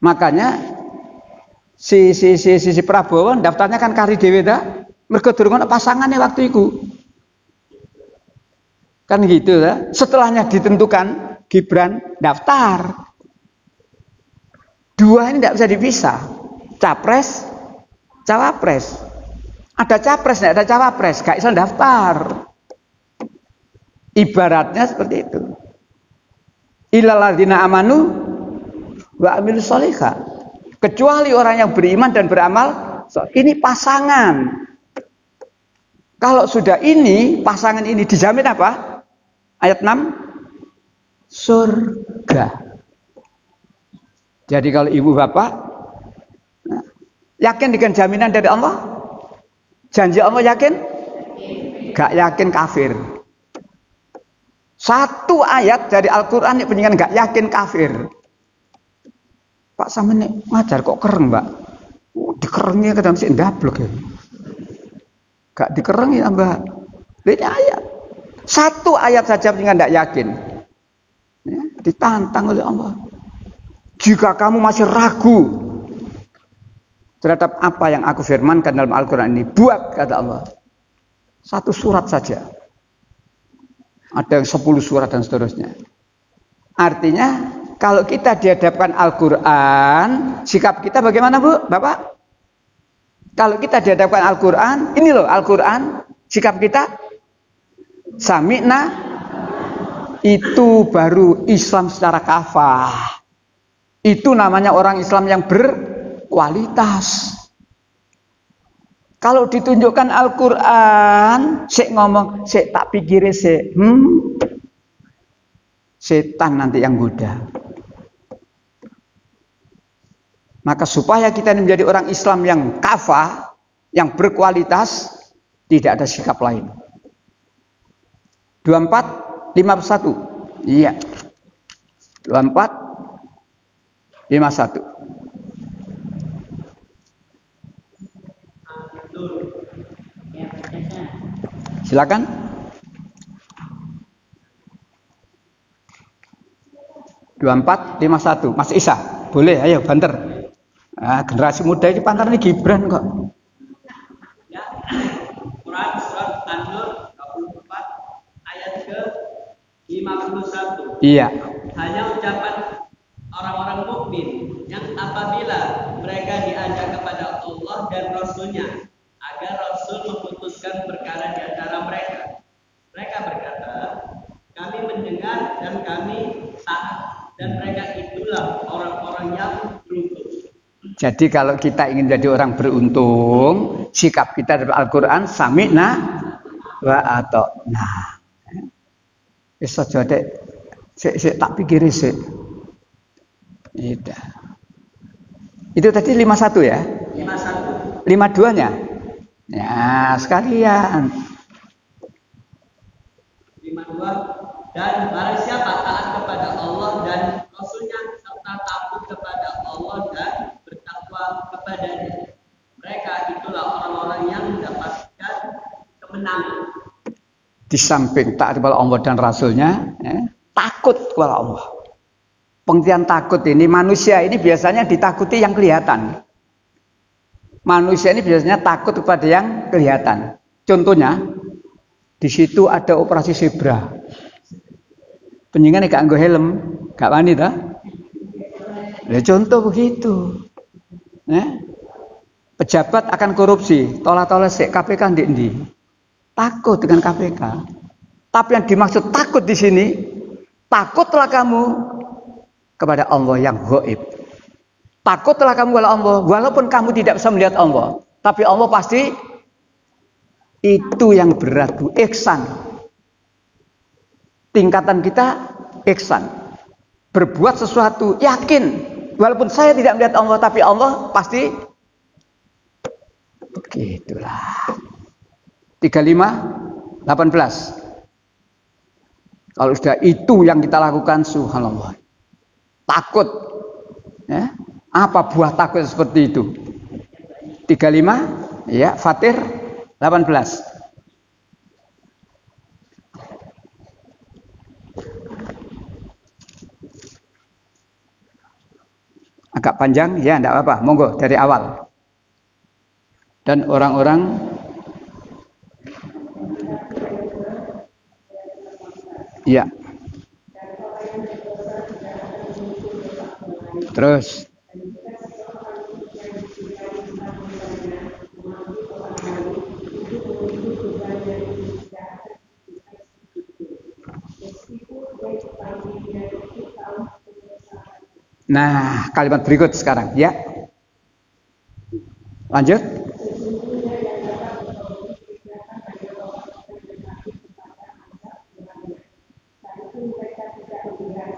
Makanya si Prabowo daftarnya kan kari dhewe ta, mergo durung ana pasangane waktu itu. Kan gitu ya. Setelahnya ditentukan Gibran daftar. Dua ini tidak bisa dipisah. Capres, cawapres. Ada capres, tidak ada cawapres, gak bisa daftar. Ibaratnya seperti itu. Illal ladzina amanu wa amilus sholihah. Kecuali orang yang beriman dan beramal, ini pasangan. Kalau sudah ini, pasangan ini dijamin apa? Ayat 6, surga. Jadi kalau ibu bapak yakin dengan jaminan dari Allah? Janji Allah yakin? Gak yakin kafir. Satu ayat dari Al-Quran yang penjenengan gak yakin kafir. Pak sama nih ngajar kok kereng, Mbak? Dikerengnya kadang sih ndablok ya. Gak dikerengi Mbak. Ini ayat. Satu ayat saja penjenengan gak yakin. Ya, ditantang oleh Allah. Jika kamu masih ragu terhadap apa yang aku firmankan dalam Al-Quran ini, buat, kata Allah, satu surat saja. Ada yang 10 surat dan seterusnya. Artinya kalau kita dihadapkan Al-Quran, sikap kita bagaimana Bu, Bapak? Kalau kita dihadapkan Al-Quran, ini loh Al-Quran, sikap kita sami'na, itu baru Islam secara kafah. Itu namanya orang Islam yang berkualitas. Kalau ditunjukkan Al-Quran, sik ngomong, sik tak pikir sik, setan nanti yang goda. Maka supaya kita menjadi orang Islam yang kafah, yang berkualitas, tidak ada sikap lain. 24, 51. Iya. 24, 51. Silakan. Dua 24, 51. Mas Isa, boleh, ayo banter. Nah, generasi muda ini pantar ini Gibran kok. Ya, Quran surat An-Nur 24 ayat ke 51. Iya. Hanya ucapan orang-orang mukmin yang apabila mereka diajak kepada Allah dan Rasul-Nya agar Rasul memutuskan perkara di antara mereka. Mereka berkata, kami mendengar dan kami taat, dan mereka itulah orang-orang yang beruntung. Jadi kalau kita ingin jadi orang beruntung, sikap kita dalam Al-Quran sami'na wa ata'na. Wis aja dek, sik tak pikiri sik. Itu tadi 51 ya? 51. 52-nya? Ya, sekalian. 52. Dan barang siapa taat kepada Allah dan Rasul-Nya serta takut kepada Allah dan bertakwa kepadanya, mereka itulah orang-orang yang mendapatkan kemenangan. Di samping taat kepada Allah dan Rasul-Nya, takut kepada Allah. Pengertian takut ini, manusia ini biasanya ditakuti yang kelihatan. Manusia ini biasanya takut kepada yang kelihatan. Contohnya, di situ ada operasi zebra. Penjenengan gak nggo helm, gak wani ta? Ya contoh begitu. Pejabat akan korupsi, tolak-tolak sik KPK ndi. Takut dengan KPK. Tapi yang dimaksud takut di sini, takutlah kamu kepada Allah yang gaib. Takutlah kamu kepada Allah, walaupun kamu tidak bisa melihat Allah, tapi Allah pasti itu yang berat, Bu. Ihsan. Tingkatan kita ihsan. Berbuat sesuatu, yakin. Walaupun saya tidak melihat Allah, tapi Allah pasti begitulah. 35, 18. Kalau sudah itu yang kita lakukan, subhanallah. Takut. Ya. Apa buah takut seperti itu? 35, ya, Fatir 18. Agak panjang, ya, enggak apa-apa. Monggo dari awal. Dan orang-orang ya. Terus nah, kalimat berikut sekarang ya. Lanjut.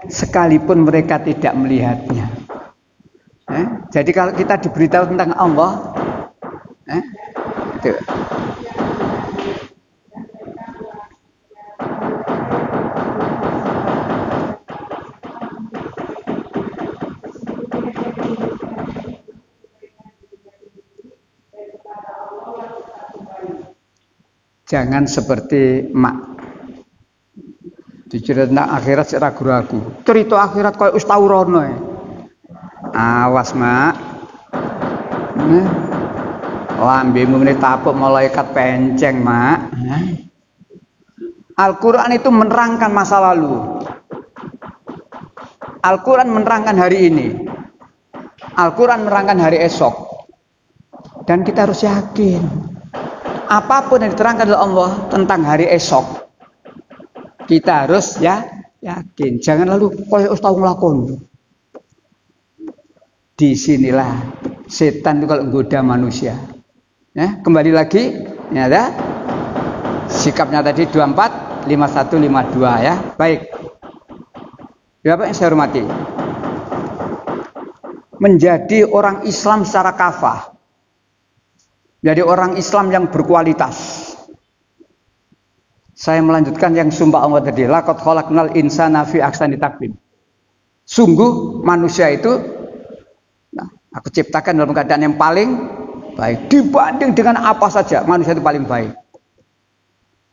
Sekalipun mereka tidak melihatnya. Jadi kalau kita diberitahu tentang Allah, itu. Jangan seperti mak. Dicerita tentang akhirat sik ragu-ragu. Cerita akhirat koyo wis tau rono. Awas, Mak. Lambemu meneh tapuk malaikat penceng, Mak. Al-Qur'an itu menerangkan masa lalu. Al-Qur'an menerangkan hari ini. Al-Qur'an menerangkan hari esok. Dan kita harus yakin. Apapun yang diterangkan oleh Allah tentang hari esok, kita harus yakin. Jangan lalu koyo wis tau nglakoni. Disinilah setan itu kalau menggoda manusia. Kembali lagi, ini ada sikapnya tadi 24, 51, 52 ya. Baik. Bapak yang saya hormati, menjadi orang Islam secara kafah. Jadi orang Islam yang berkualitas. Saya melanjutkan yang sumpah Allah tadi. Laqad khalaqnal insana fi ahsani taqwim. Sungguh manusia itu aku ciptakan dalam keadaan yang paling baik. Dibanding dengan apa saja, manusia itu paling baik.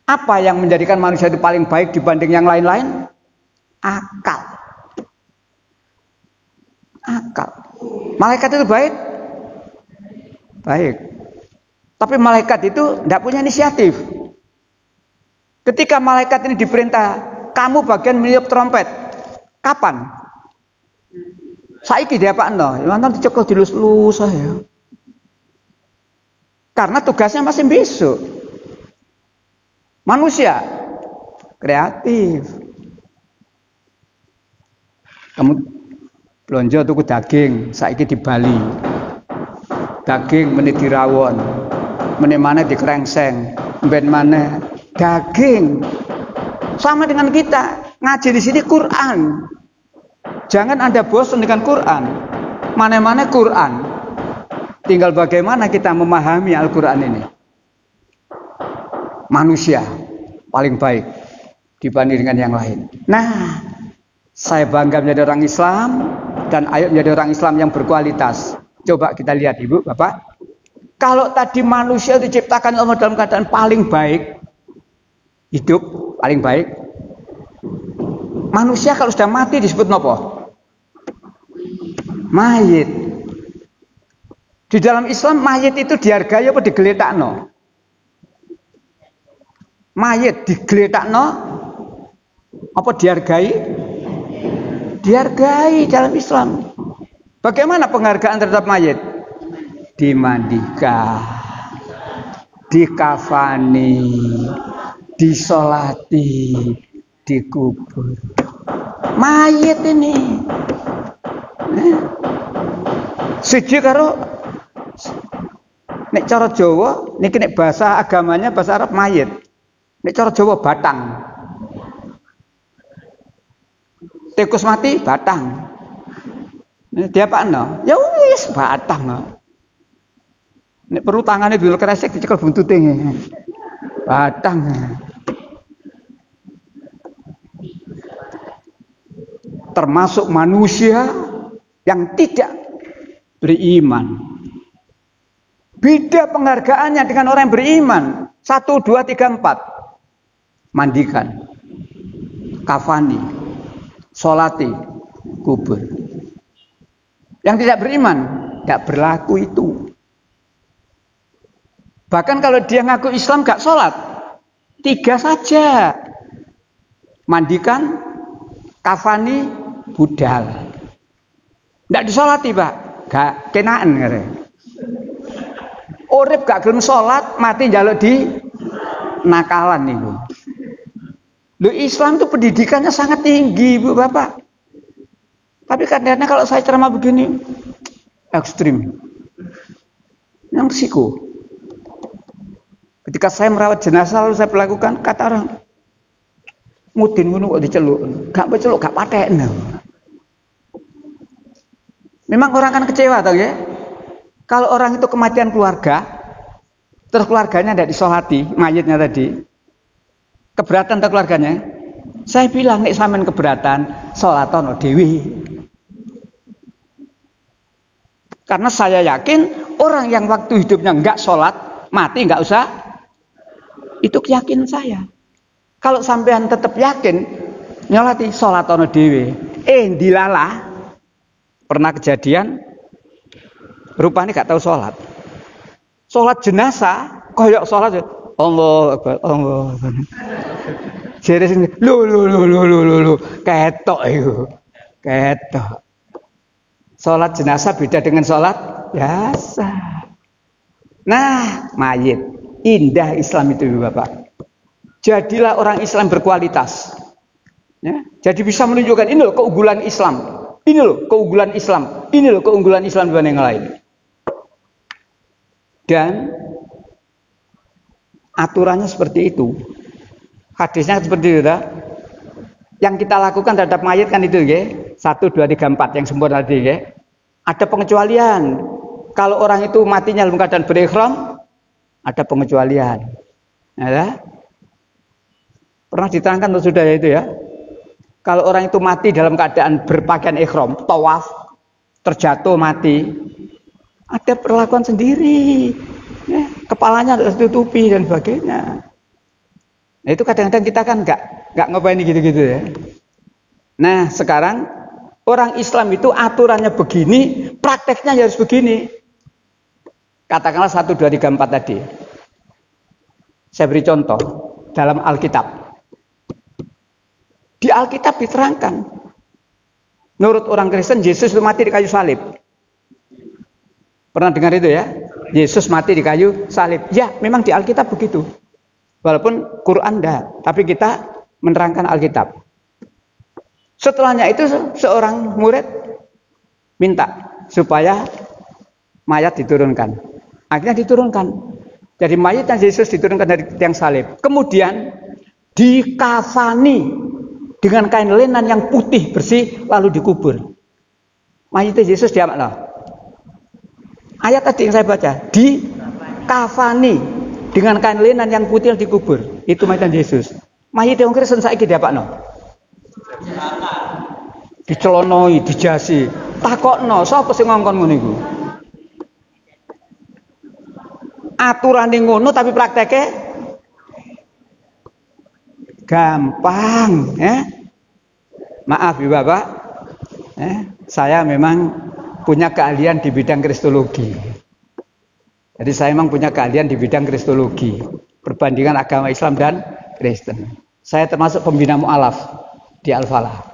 Apa yang menjadikan manusia itu paling baik dibanding yang lain-lain? Akal. Akal. Malaikat itu baik? Baik. Tapi malaikat itu tidak punya inisiatif. Ketika malaikat ini diperintah, kamu bagian meniup trompet. Kapan? Saiki dia pakno, nanti dicekel dilus-lus saya. Karena tugasnya masih besok. Manusia kreatif. Kamu belanja tuku daging, saiki di Bali. Daging menit di rawon, menit mana di kerengseng, ben mana daging. Sama dengan kita ngaji di sini Quran. Jangan Anda bosan dengan Quran. Mana-mana Quran. Tinggal bagaimana kita memahami Al-Quran ini. Manusia paling baik dibanding dengan yang lain. Nah, saya bangga menjadi orang Islam dan ayo menjadi orang Islam yang berkualitas. Coba kita lihat Ibu, Bapak. Kalau tadi manusia diciptakan Allah dalam keadaan paling baik, hidup paling baik. Manusia kalau sudah mati disebut nopo? Mayit. Di dalam Islam mayit itu dihargai apa digeletakno? Mayit digeletakno apa dihargai? Dihargai dalam Islam. Bagaimana penghargaan terhadap mayit? Dimandikan, dikafani, disolati, dikubur. Mayit ini. Siji karo nek cara Jawa, niki nek bahasa agamanya bahasa Arab mayit. Nek cara Jawa batang. Tikus mati batang. Dia apa no? Ya wis batang no. Nek perlu tangannya dulu kresek dicekel buntute. Batang. Termasuk manusia yang tidak beriman. Beda penghargaannya dengan orang yang beriman. 1, 2, 3, 4. Mandikan, kafani, solati, kubur. Yang tidak beriman, tidak berlaku itu. Bahkan kalau dia ngaku Islam gak sholat, 3 saja. Mandikan, kafani, budal. Ndak disolati, Pak. Gak kenaan ngene. Urip gak gelem salat, mati njaluk di nakalan niku. Lho Islam itu pendidikannya sangat tinggi, Ibu Bapak. Tapi kadang-kadang kalau saya ceramah begini ekstrim. Yang risiko. Ketika saya merawat jenazah lalu saya melakukan kata orang mudin ngono kok diceluk. Gak diceluk gak patekno. Memang orang kan kecewa toh ya. Kalau orang itu kematian keluarga, terus keluarganya tidak disolati, mayitnya tadi, keberatan tak keluarganya? Saya bilang, nek sampean keberatan, sholatono dewi. Karena saya yakin orang yang waktu hidupnya enggak sholat, mati enggak usah. Itu keyakinan saya. Kalau sampean tetap yakin, nyolati sholatono dewi. Dilalah, pernah kejadian. Rupanya gak tahu sholat. Sholat jenazah, koyok sholat Allah Akbar, Allah. Jadi sini, lu, ketok itu, ketok. Sholat jenazah beda dengan sholat biasa. Nah, mayit, indah Islam itu Bapak. Jadilah orang Islam berkualitas. Ya, jadi bisa menunjukkan ini loh keunggulan Islam, ini loh keunggulan Islam, ini loh keunggulan Islam dibanding yang lain. Dan aturannya seperti itu. Hadisnya seperti itu. Yang kita lakukan terhadap mayit kan itu ya. 1, 2, 3, 4 yang sempurna tadi ya. Ada pengecualian. Kalau orang itu matinya dalam keadaan berikhram, ada pengecualian. Ya. Pernah diterangkan atau sudah ya itu ya. Kalau orang itu mati dalam keadaan berpakaian ikhram, tawaf, terjatuh mati, ada perlakuan sendiri, ya, kepalanya harus ditutupi dan sebagainya. Nah itu kadang-kadang kita kan nggak ngapain gitu-gitu ya. Nah sekarang orang Islam itu aturannya begini, prakteknya harus begini. Katakanlah 1, 2, 3, 4 tadi. Saya beri contoh dalam Alkitab. Di Alkitab diterangkan, menurut orang Kristen Yesus mati di kayu salib. Pernah dengar itu ya? Yesus mati di kayu salib. Ya, memang di Alkitab begitu. Walaupun Quran enggak, tapi kita menerangkan Alkitab. Setelahnya itu seorang murid minta supaya mayat diturunkan. Akhirnya diturunkan. Jadi mayat yang Yesus diturunkan dari tiang salib. Kemudian dikafani dengan kain lenan yang putih bersih lalu dikubur. Mayat Yesus diapakan? Ayat tadi yang saya baca, di kafani dengan kain lenan yang putih dikubur. Itu mayat Yesus. Mayat orang Kristen saiki diapakno? Dicelonoi, dijasi. Takokno, sapa sing ngongkon ngono iku? Aturane ngono tapi prakteknya gampang, ya. Maaf ya Bapak. Saya memang punya keahlian di bidang kristologi. Jadi saya memang punya keahlian di bidang kristologi, perbandingan agama Islam dan Kristen. Saya termasuk pembina mu'alaf di Al-Falah.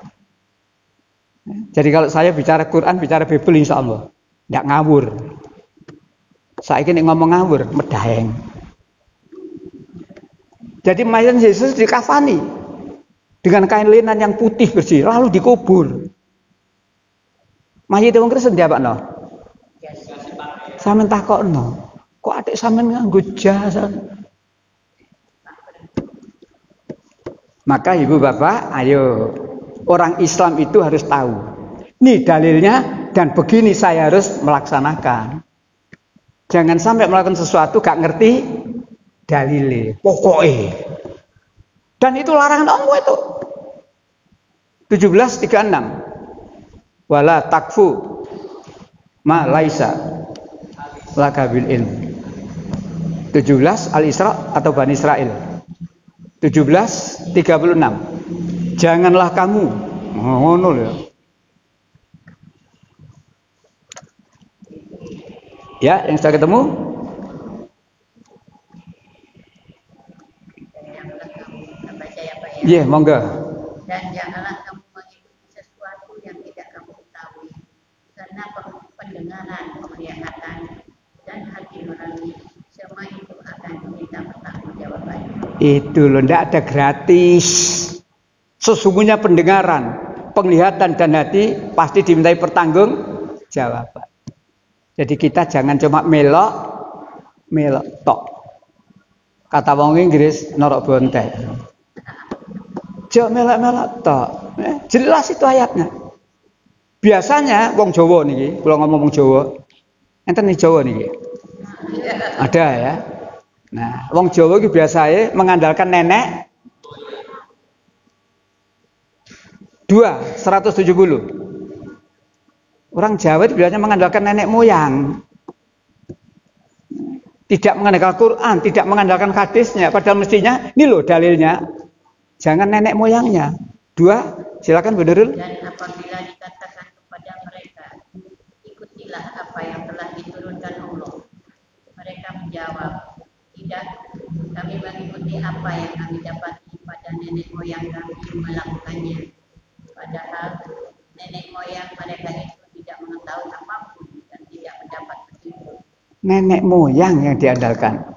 Jadi kalau saya bicara Quran, bicara Bible insya Allah tidak ngawur. Saya ini ngomong ngawur, medaheng. Jadi mayat Yesus dikafani dengan kain lenan yang putih bersih, lalu dikubur. Mayit wong Kristen diapakno? Sampeyan takokno. Kok adik sampeyan nganggo jasa? Maka Ibu Bapak, ayo orang Islam itu harus tahu. Ini dalilnya dan begini saya harus melaksanakan. Jangan sampai melakukan sesuatu gak ngerti dalilnya, pokoknya. Dan itu larangan Allah itu. 17:36. Wala takfu ma laisa laka bil ilm. 17 Al-Isra atau Bani Israel. 17:36. Janganlah kamu ngono lho. Ya, yang sudah ketemu? Iya, monggo. Dan janganlah kamu mengikuti sesuatu yang tidak kamu ketahui, karena Itu loh, tidak ada gratis. Sesungguhnya pendengaran, penglihatan dan hati pasti dimintai pertanggungjawaban. Jadi kita jangan cuma melok tok. Kata wong Inggris norok bontek. Jangan melok tok. Jelas itu ayatnya. Biasanya wong Jawa niki, kalau ngomong Jawa, enten nih Jawa niki. Ada ya. Nah, wong Jawa iki biasanya mengandalkan nenek 170. Orang Jawa itu biasanya mengandalkan nenek moyang. Tidak mengandalkan Quran, tidak mengandalkan hadisnya, padahal mestinya ini loh dalilnya. Jangan nenek moyangnya. 2, silakan Bu Nurul. Dan apabila dikatakan kepada mereka, ikutilah apa yang telah diturunkan Allah. Mereka menjawab, tidak, kami mengikuti apa yang kami dapati pada nenek moyang kami melakukannya. Padahal nenek moyang mereka itu tidak mengetahui apapun dan tidak mendapat petunjuk. Nenek moyang yang diandalkan.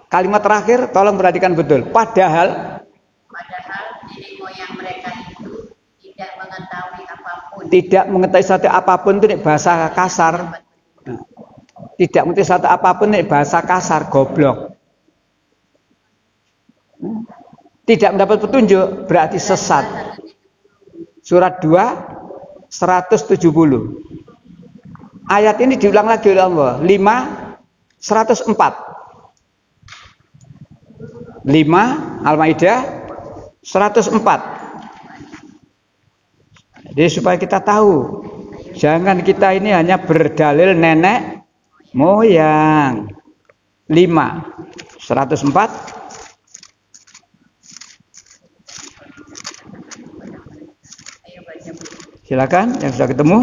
Kalimat terakhir tolong perhatikan betul. Padahal nenek moyang mereka itu tidak mengetahui apapun. Tidak mengetahui satu apapun itu bahasa kasar. Tidak mengetahui satu apapun itu bahasa kasar, goblok. Tidak mendapat petunjuk berarti sesat. Surat 2 170. Ayat ini diulang lagi oleh Allah. 5 104. 5 Al-Maidah 104. Jadi supaya kita tahu, jangan kita ini hanya berdalil nenek moyang. 5 104. Silakan yang sudah ketemu.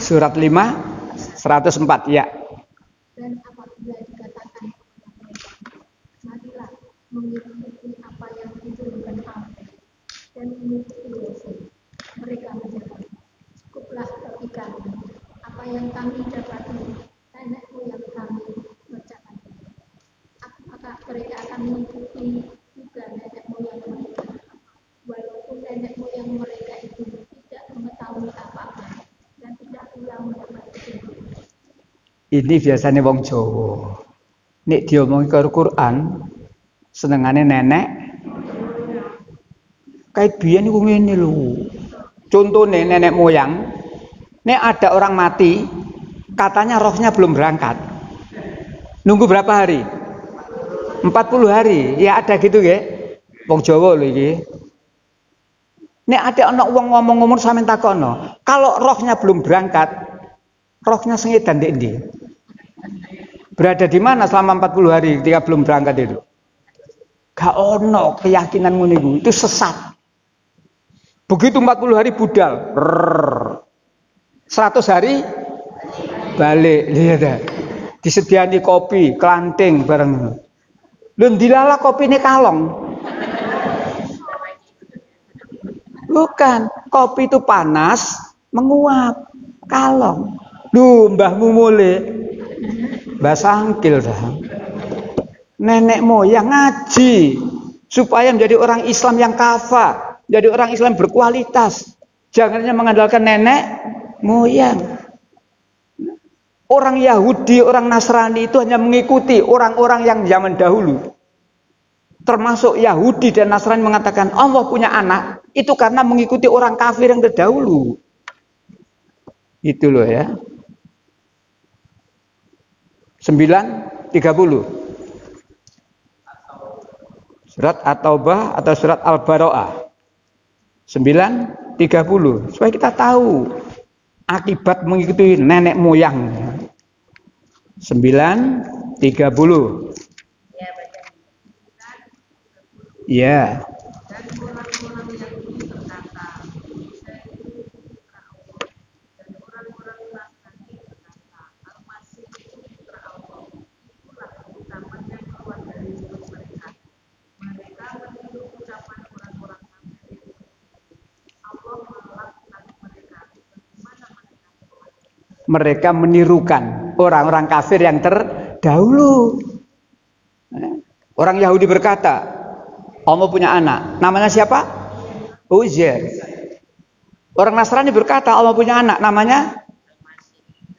Surat 5 104 ya. Dan apabila dikatakan kepada mereka, marilah mengikuti apa yang diturunkan Allah dan mengikuti Rasul. Mereka menjawab, cukuplah bagi kami apa yang kami dapati nenek moyang kami mengerjakan. Apakah mereka akan mengikuti juga nenek moyang mereka, walaupun nenek moyang mereka itu tidak mengetahui apa-apa dan tidak pula mendapat petunjuk. Ini biasanya wong Jawa. Nek diomongi karo Quran, senengane nenek. Kayak biyen iku ngene lho. Contone nenek moyang, nek ada orang mati, katanya rohnya belum berangkat. Nunggu berapa hari? 40 hari. Ya ada gitu nggih. Wong Jawa lho iki. Nek ada anak wong ngomong-ngomong sampean takono, kalau rohnya belum berangkat, rohnya sengedan ndek ndi? Berada di mana selama 40 hari ketika belum berangkat itu? Gak ono keyakinan ngono iku, itu sesat. Begitu 40 hari budal, 100 hari balik. Lihat dah. Disediani kopi, kelanting bareng. Lho dilala kopine kalong. Bukan, kopi itu panas, menguap, kalong. Duh, mbahmu mulai Mbah Sangkil dah. Nenek moyang ngaji supaya menjadi orang Islam yang kafa, jadi orang Islam berkualitas. Jangan hanya mengandalkan nenek moyang. Orang Yahudi, orang Nasrani itu hanya mengikuti orang-orang yang zaman dahulu. Termasuk Yahudi dan Nasrani mengatakan Allah punya anak, itu karena mengikuti orang kafir yang terdahulu. Itu loh ya. 9:30. Surat At-Taubah atau surat Al-Bara'ah. 9:30. Supaya kita tahu akibat mengikuti nenek moyang. 9:30. Ya. Mereka menirukan orang-orang kafir yang terdahulu. Orang Yahudi berkata, Allah punya anak. Namanya siapa? Uzair. Orang Nasrani berkata Allah punya anak. Namanya?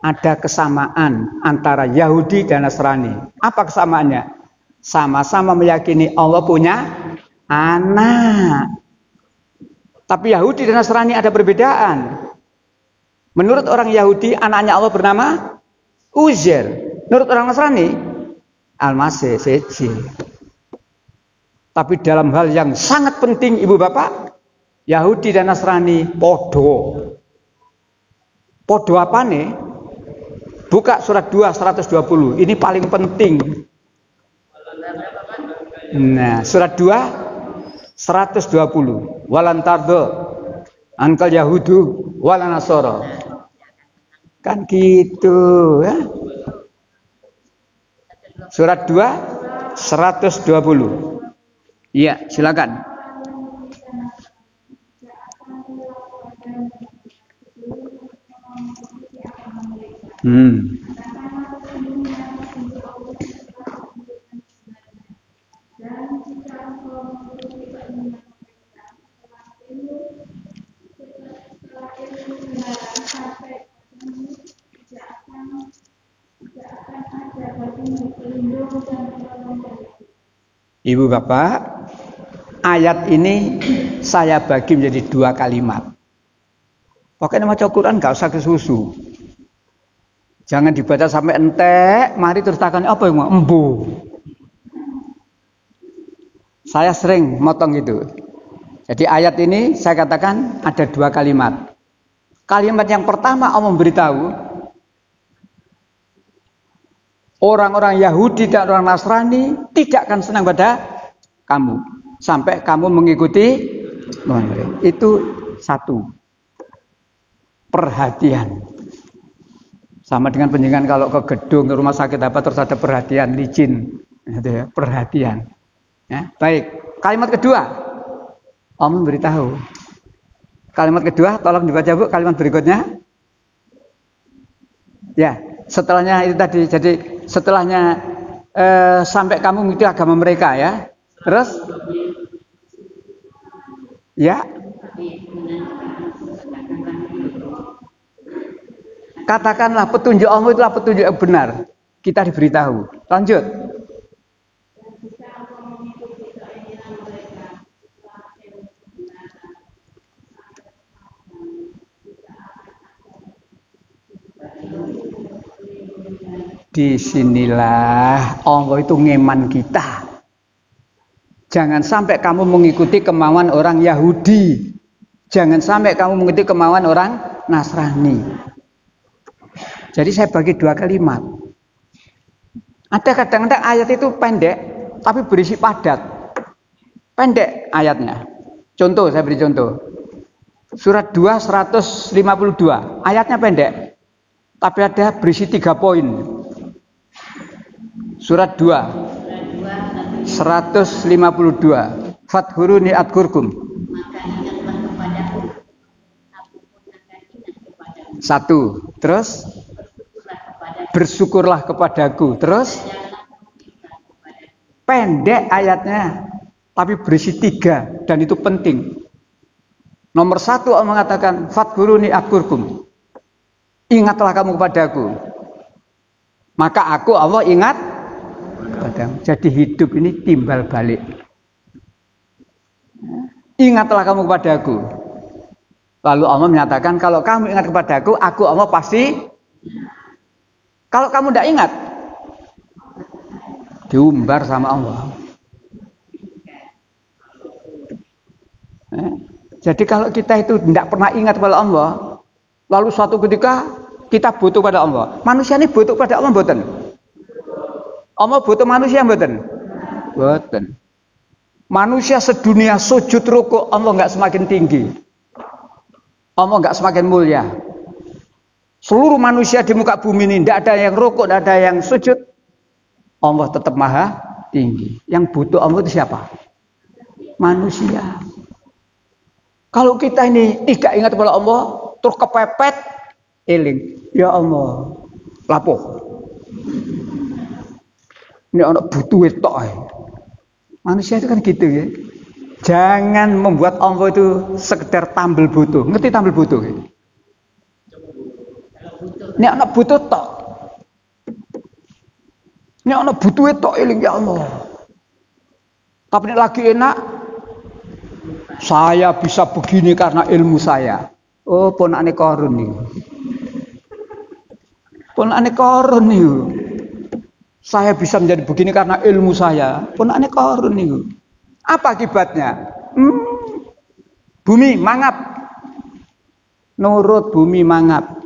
Ada kesamaan antara Yahudi dan Nasrani. Apa kesamaannya? Sama-sama meyakini Allah punya anak. Tapi Yahudi dan Nasrani ada perbedaan. Menurut orang Yahudi, anaknya Allah bernama Uzair. Menurut orang Nasrani, Al-Masih. Tapi dalam hal yang sangat penting, ibu bapak, Yahudi dan Nasrani podo. Podo apa nih? Buka surat 2 120. Ini paling penting. Nah, surat 2 120. Walan tardo ankal Yahudu wala Nasara. Kan gitu ya. Surat 2 120. Iya, silakan. Ibu bapak, ayat ini saya bagi menjadi 2 kalimat. Pokoknya maca Quran gak usah kesusu. Jangan dibaca sampai entek, mari terus takon apa yang mau embu. Saya sering motong itu. Jadi ayat ini saya katakan ada 2 kalimat. Kalimat yang pertama Allah memberitahu orang-orang Yahudi dan orang Nasrani tidak akan senang pada kamu sampai kamu mengikuti mereka. Itu satu. Perhatian. Sama dengan penjenengan kalau ke gedung, ke rumah sakit apa terus ada perhatian licin. Gitu ya, perhatian. Ya, baik. Kalimat kedua. Allah memberitahu. Kalimat kedua tolong dibaca Bu, kalimat berikutnya. Ya, setelahnya itu tadi. Jadi setelahnya sampai kamu mengikuti agama mereka ya. Terus ya. Katakanlah petunjuk Allah itulah petunjuk yang benar. Kita diberitahu. Lanjut. Disinilah Allah itu ngeman kita. Jangan sampai kamu mengikuti kemauan orang Yahudi. Jangan sampai kamu mengikuti kemauan orang Nasrani. Jadi saya bagi 2 kalimat. Ada kadang-kadang ayat itu pendek, tapi berisi padat. Pendek ayatnya. Contoh, saya beri contoh. Surat 2 152. Ayatnya pendek, tapi ada berisi 3 poin. Surat 2 152. Fathuruni adkurkum. Satu. Terus bersyukurlah kepadaku. Terus pendek ayatnya, tapi berisi 3 dan itu penting. Nomor 1 Allah mengatakan fathuruni adkurkum. Ingatlah kamu kepadaku. Maka aku Allah ingat kepadamu. Jadi hidup ini timbal balik. Ingatlah kamu kepadaku. Lalu Allah menyatakan kalau kamu ingat kepadaku, aku Allah pasti. Kalau kamu tidak ingat, diumbar sama Allah. Jadi kalau kita itu tidak pernah ingat kepada Allah, lalu suatu ketika kita butuh pada Allah. Manusia ini butuh pada Allah mboten? Allah butuh manusia mboten? Mboten. Manusia sedunia sujud rukuk, Allah nggak semakin tinggi. Allah nggak semakin mulia. Seluruh manusia di muka bumi ini tidak ada yang rukuk, tidak ada yang sujud. Allah tetap maha tinggi. Yang butuh Allah itu siapa? Manusia. Kalau kita ini tidak ingat kepada Allah, terus kepepet, eling. Ya Allah, lapuh. Ini anak butuh tok. Manusia itu kan gitu ya. Jangan membuat Allah itu sekedar tambel butuh. Ngerti tambel butuh? Ya? Ini anak butuh tok. Ini anak butuh tok eling ya Allah. Tapi ini lagi enak. Saya bisa begini karena ilmu saya. Oh, ponakane Qarun nih. Ponakane Qarun nih. Saya bisa menjadi begini karena ilmu saya. Ponakane Qarun nih. Apa akibatnya? Bumi mangap. Nurut bumi mangap.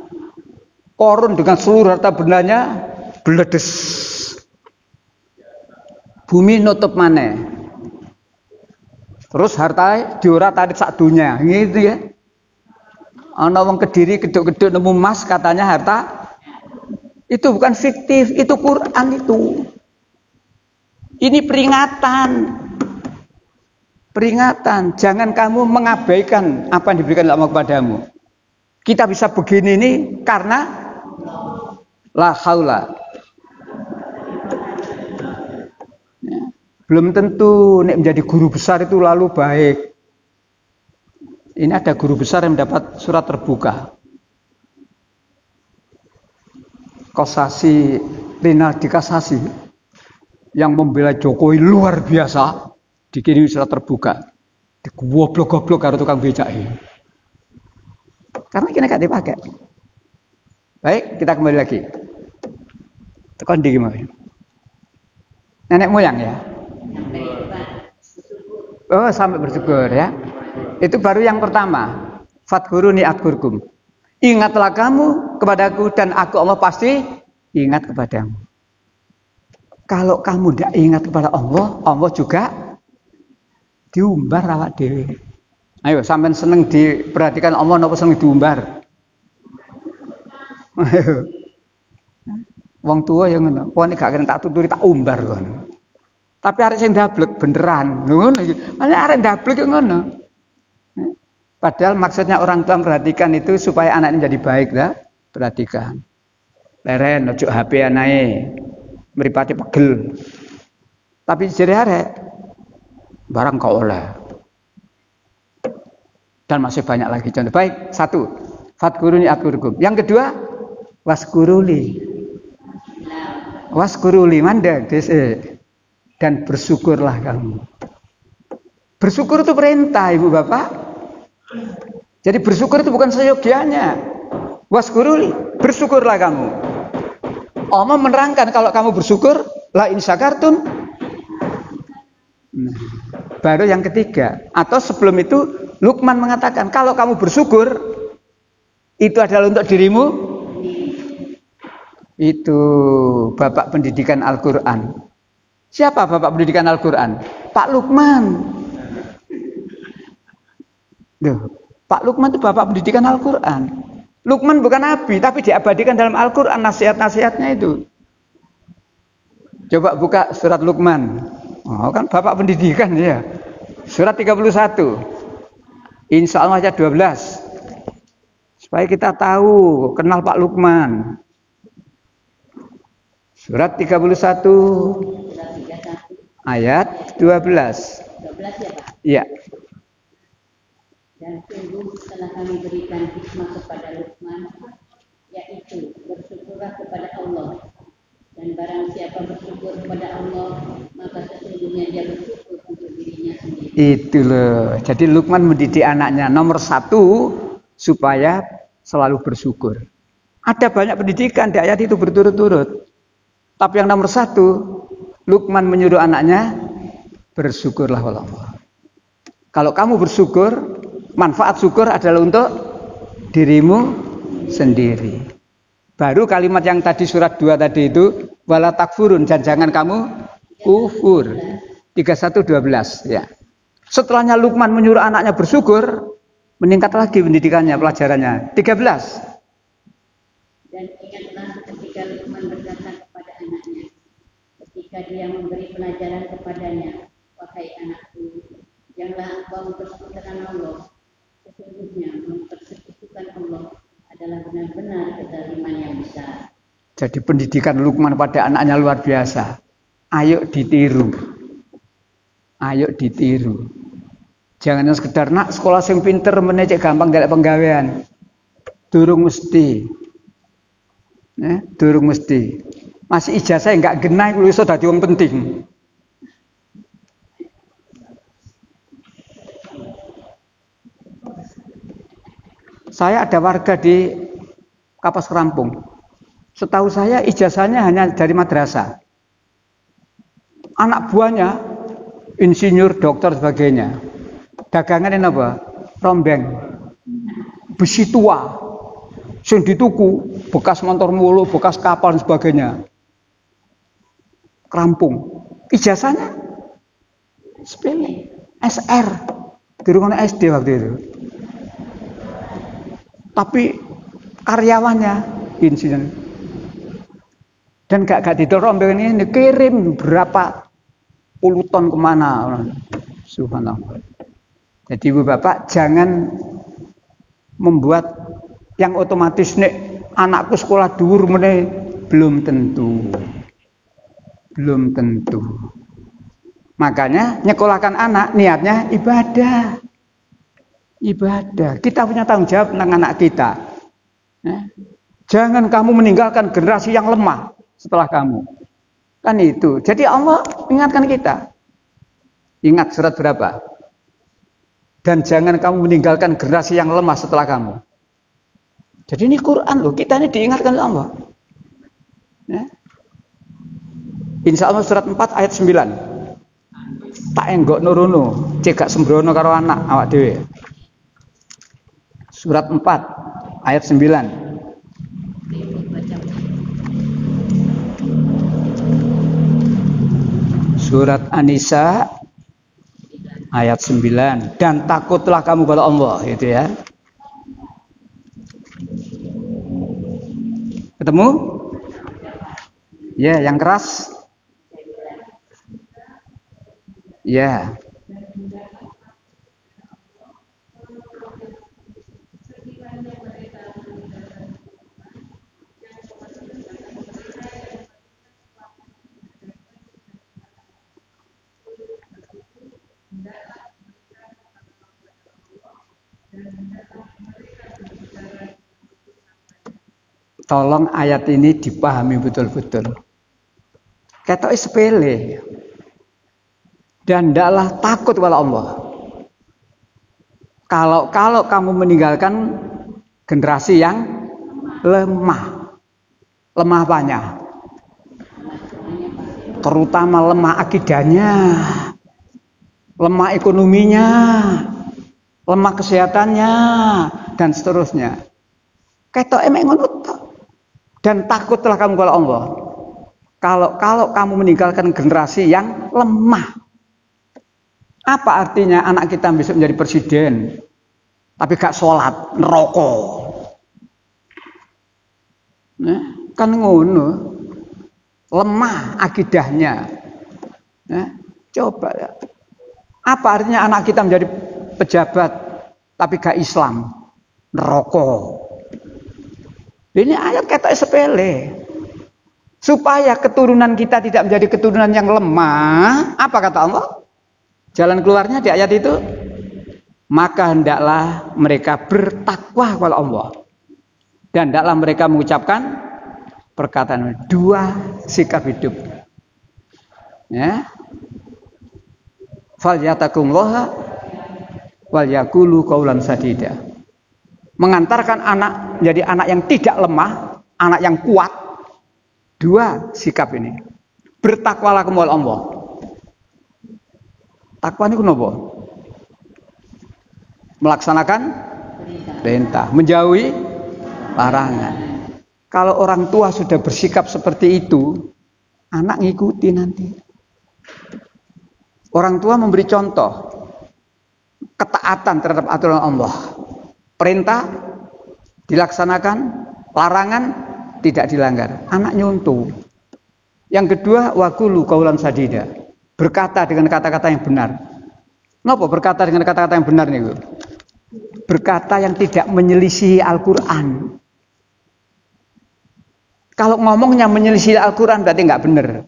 Qarun dengan seluruh harta bendanya bledes. Bumi nutup maneh. Terus harta diora tarik sak dunya, gitu ya. Ana wong Kediri geduk-geduk nemu emas katanya harta. Itu bukan fiktif, itu Quran itu. Ini peringatan. Peringatan, jangan kamu mengabaikan apa yang diberikan Allah kepadamu. Kita bisa begini ini karena la haula. Belum tentu nek menjadi guru besar itu lalu baik. Ini ada guru besar yang mendapat surat terbuka. Kosasi, Rinaldi Kasasi yang membela Jokowi luar biasa, dikirim surat terbuka. Digoblok-goblok karo tukang becak ini. Karena kini gak dipakai. Baik, kita kembali lagi. Tekan di gimana? Nenek moyang ya. Oh, sampai bersyukur ya. Itu baru yang pertama. Fadhkuruni adkurkum. Ingatlah kamu kepadaku dan aku Allah pasti ingat kepadamu. Kalau kamu tidak ingat kepada Allah, Allah juga diumbar awak dhewe. Ayo, sampean seneng diperhatikan Allah napa seneng diumbar? Ayo. Wong tua yang ngono. Pokoknya gak kena tak tuturi tak umbar kon. Tapi arek sing dablek beneran, ngono iki. Malah arek dablek yo ngono. Padahal maksudnya orang tua memperhatikan itu supaya anaknya jadi baik dah. Perhatikan. Leren ojo HP anake. Mripate pegel. Tapi jere arek barang kau oleh. Dan masih banyak lagi contoh. Baik, satu. Fadhkuruni adkurkum. Yang kedua, waskuruli. Waskuruli mandek dan bersyukurlah kamu. Bersyukur itu perintah Ibu Bapak. Jadi bersyukur itu bukan seyogianya. Waskuruli, bersyukurlah kamu. Allah menerangkan kalau kamu bersyukur, la in syakartum. Baru yang ketiga. Atau sebelum itu Luqman mengatakan kalau kamu bersyukur itu adalah untuk dirimu. Itu Bapak Pendidikan Al-Quran. Siapa Bapak Pendidikan Al-Quran? Pak Luqman. Duh, Pak Luqman itu Bapak Pendidikan Al-Quran. Luqman bukan nabi, tapi diabadikan dalam Al-Quran nasihat-nasihatnya itu. Coba buka surat Luqman. Oh, kan Bapak Pendidikan ya. Surat 31. Insya Allah ayat 12. Supaya kita tahu, kenal Pak Luqman. Surat 31 ayat 12. 12 ya Pak? Iya. Dan sungguh setelah kami berikan hikmah kepada Luqman, yaitu bersyukurlah kepada Allah. Dan barang siapa bersyukur kepada Allah, maka sesungguhnya dia bersyukur untuk dirinya sendiri. Itu loh. Jadi Luqman mendidik anaknya nomor 1 supaya selalu bersyukur. Ada banyak pendidikan di ayat itu berturut-turut. Tapi yang nomor 1, Luqman menyuruh anaknya bersyukurlah kepada Allah. Kalau kamu bersyukur, manfaat syukur adalah untuk dirimu sendiri. Baru kalimat yang tadi surat 2 tadi itu wala takfurun, dan jangan kamu kufur. 31:12 ya. Setelahnya Luqman menyuruh anaknya bersyukur, meningkat lagi pendidikannya, pelajarannya. 13. Dan ingatlah ketika Luqman berkata kepada anaknya, ketika dia memberi pelajaran kepadanya, wahai anakku, janganlah engkau mempersekutukan Allah. Sesungguhnya mempersekutukan Allah adalah benar-benar kezaliman yang besar. Jadi pendidikan Luqman pada anaknya luar biasa. Ayo ditiru. Ayo ditiru. Jangan sekedar nak sekolah sing pinter menecek gampang gak penggawean. Durung mesti. Durung mesti. Masih ijazah enggak genah iku iso dadi wong penting. Saya ada warga di Kapas Rampung. Setahu saya ijazahnya hanya dari madrasah. Anak buahnya insinyur, dokter, sebagainya. Dagangannya apa? Rombeng. Besi tua. Sing dituku bekas motor mulu, bekas kapal dan sebagainya. Rampung. Ijazahnya sepele. SR. Durung SD waktu itu. Tapi karyawannya insinyur. Dan gak didorong ini kirim berapa puluh ton kemana. Subhanallah. Jadi ibu bapak jangan membuat yang otomatis nek anakku sekolah dhuwur meneh belum tentu. Belum tentu. Makanya nyekolahkan anak niatnya ibadah. Ibadah. Kita punya tanggung jawab tentang anak kita. Jangan kamu meninggalkan generasi yang lemah setelah kamu. Kan itu. Jadi Allah ingatkan kita. Ingat surat berapa? Dan jangan kamu meninggalkan generasi yang lemah setelah kamu. Jadi ini Quran loh. Kita ini diingatkan oleh Allah. Ya. Insya Allah surat 4 ayat 9. Tak enggok nuruno. Cegak sembrono karo anak awak dhewe. Surat 4 ayat 9. Surat An-Nisa ayat 9. Dan takutlah kamu kepada Allah, gitu ya. Ketemu? Ya, yang keras. Ya. Tolong ayat ini dipahami betul-betul. Ketok sepele. Dan hendaklah takut kepada Allah. Kalau kamu meninggalkan generasi yang lemah. Lemah apanya? Terutama lemah akidahnya. Lemah ekonominya. Lemah kesehatannya. Dan seterusnya. Ketok emang ngono. Dan takutlah kamu kepada Allah. Kalau kamu meninggalkan generasi yang lemah. Apa artinya anak kita besok menjadi presiden, tapi gak sholat, neraka? Kan ngono. Lemah akidahnya. Coba ya. Apa artinya anak kita menjadi pejabat, tapi gak Islam? Neraka. Ini ayat kata sepele. Supaya keturunan kita tidak menjadi keturunan yang lemah, apa kata Allah? Jalan keluarnya di ayat itu, maka hendaklah mereka bertakwa kepada Allah. Dan hendaklah mereka mengucapkan perkataan dua sikap hidup. Ya. Falyataqullaha wal yaqulu qaulan sadida. Mengantarkan anak menjadi anak yang tidak lemah, anak yang kuat. Dua sikap ini. Bertakwalah kepada Allah. Takwa ini kenapa? Melaksanakan perintah, menjauhi larangan. Kalau orang tua sudah bersikap seperti itu, anak ngikuti nanti. Orang tua memberi contoh ketaatan terhadap aturan Allah. Perintah dilaksanakan, larangan tidak dilanggar. Anak nyontoh. Yang kedua, waqulu qaulan sadida. Berkata dengan kata-kata yang benar. Kenapa berkata dengan kata-kata yang benar nih? Berkata yang tidak menyelisihi Al-Quran. Kalau ngomongnya menyelisih Al-Quran berarti nggak benar.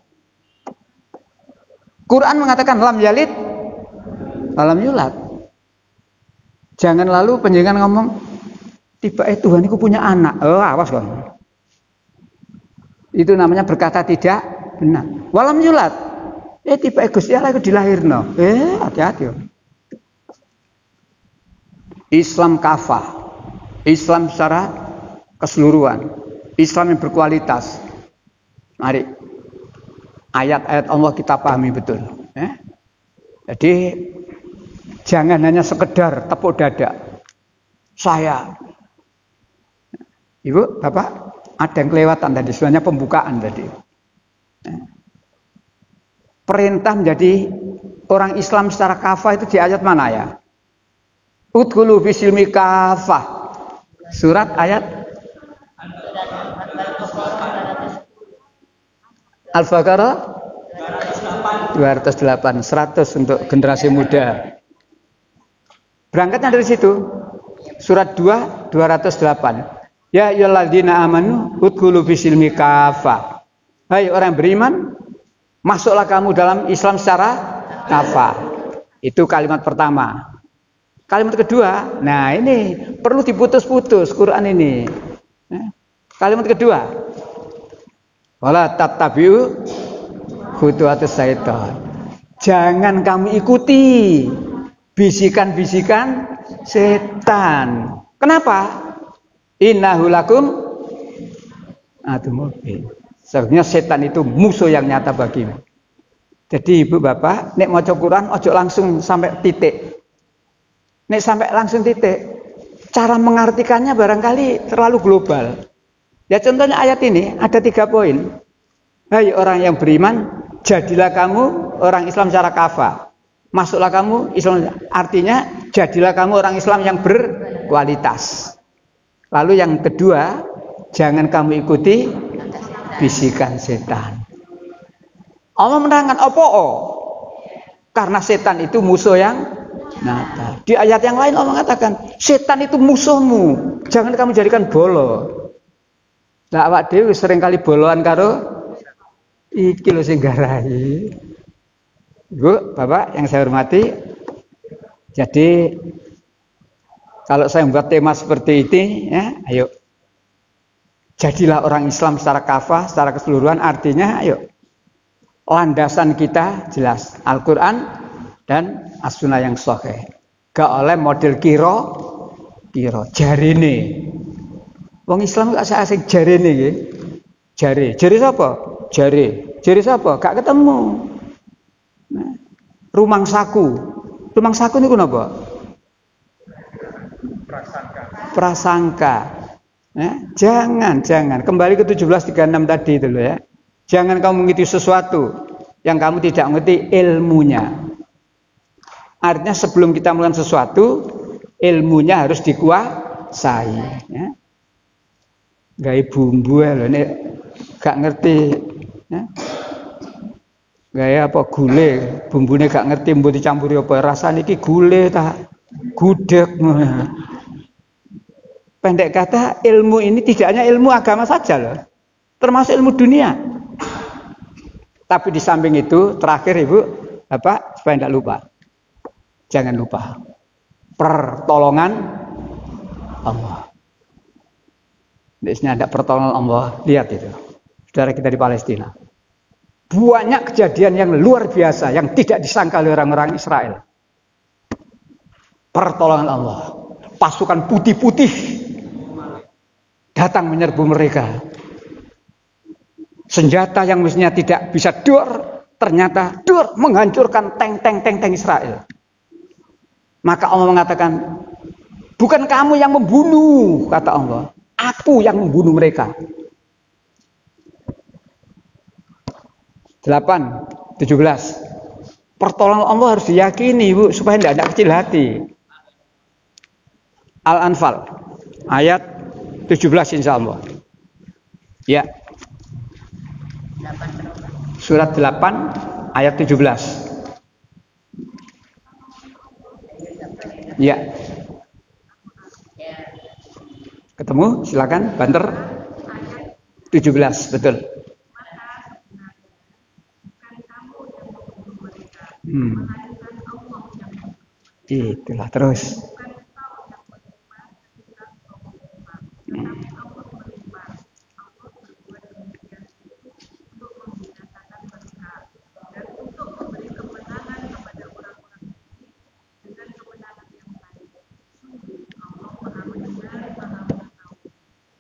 Quran mengatakan lam yalid, lam yulad. Jangan lalu penjenengan ngomong tiba Tuhan itu punya anak. Oh, awas kok. Itu namanya berkata tidak benar. Walam yulad. Tiba Gusti Allah itu dilahirno. Hati-hati. Islam kafah. Islam secara keseluruhan. Islam yang berkualitas. Mari ayat-ayat Allah kita pahami betul. Jadi jangan hanya sekedar tepuk dada. Saya, Ibu, Bapak, ada yang kelewatan tadi. Sebenarnya pembukaan tadi. Perintah menjadi orang Islam secara kafah itu di ayat mana ya? Udkhulu bisilmi kafah. Surat ayat Al-Baqarah 208, 100 untuk generasi muda. Berangkatnya dari situ. Surat 2, 208. Ya ayyuhalladzina amanu udkhulu bisilmi kafah. Hai orang beriman, masuklah kamu dalam Islam secara kafah. Itu kalimat pertama. Kalimat kedua, nah ini perlu diputus-putus Quran ini. Kalimat kedua, wala tattabi'u khutuwatis syaitan. Jangan kamu ikuti bisikan-bisikan setan. Kenapa? Innahu lakum aduh mubin. Sebenarnya setan itu musuh yang nyata bagimu. Jadi ibu bapak, nek maca Quran ojo langsung sampai titik. Nek sampai langsung titik, cara mengartikannya barangkali terlalu global. Ya contohnya ayat ini ada 3 poin. Hai orang yang beriman, jadilah kamu orang Islam secara kafah. Masuklah kamu Islam, artinya jadilah kamu orang Islam yang berkualitas. Lalu yang kedua, jangan kamu ikuti bisikan setan. Allah menerangkan karena setan itu musuh yang nyata. Di ayat yang lain Allah mengatakan, setan itu musuhmu, jangan kamu jadikan bolo. Lah awak dhewe sering kali boloan karo iki lho sing garai. Bu, Bapak yang saya hormati, jadi kalau saya membuat tema seperti ini, ya, ayo jadilah orang Islam secara kafah, secara keseluruhan, artinya ayo landasan kita jelas Al-Quran dan As-Sunnah yang sahih. Gak oleh model kiro jarine. Wong Islam gak asik jarine nggih. Jari sapa? Jari sapa? Gak ketemu. Nah, rumang saku niku napa? Prasangka. Jangan kembali ke 1736 tadi itu loh ya. Jangan kamu mengikuti sesuatu yang kamu tidak mengerti ilmunya. Artinya sebelum kita melakukan sesuatu, ilmunya harus dikuasai. Ya. Gaya bumbu lho nek gak ngerti. Ya. Gaya apa gule, bumbune gak ngerti mbok dicampuri apa rasane iki gule ta gudeg. Pendek kata, ilmu ini tidak hanya ilmu agama saja loh. Termasuk ilmu dunia. Tapi di samping itu, terakhir Ibu, Bapak, supaya tidak lupa. Jangan lupa. Pertolongan Allah. Di sini ada pertolongan Allah. Lihat itu. Saudara kita di Palestina. Banyak kejadian yang luar biasa, yang tidak disangka oleh orang-orang Israel. Pertolongan Allah. Pasukan putih-putih datang menyerbu mereka. Senjata yang mestinya tidak bisa ternyata menghancurkan tank Israel. Maka Allah mengatakan, bukan kamu yang membunuh, kata Allah. Aku yang membunuh mereka. 8:17. Pertolongan Allah harus diyakini, Bu, supaya tidak ada kecil hati. Al-Anfal ayat 17 insyaallah. Ya. Surat 8 ayat 17. Ya. Ketemu? Silakan banter. 17, betul. Itulah terus.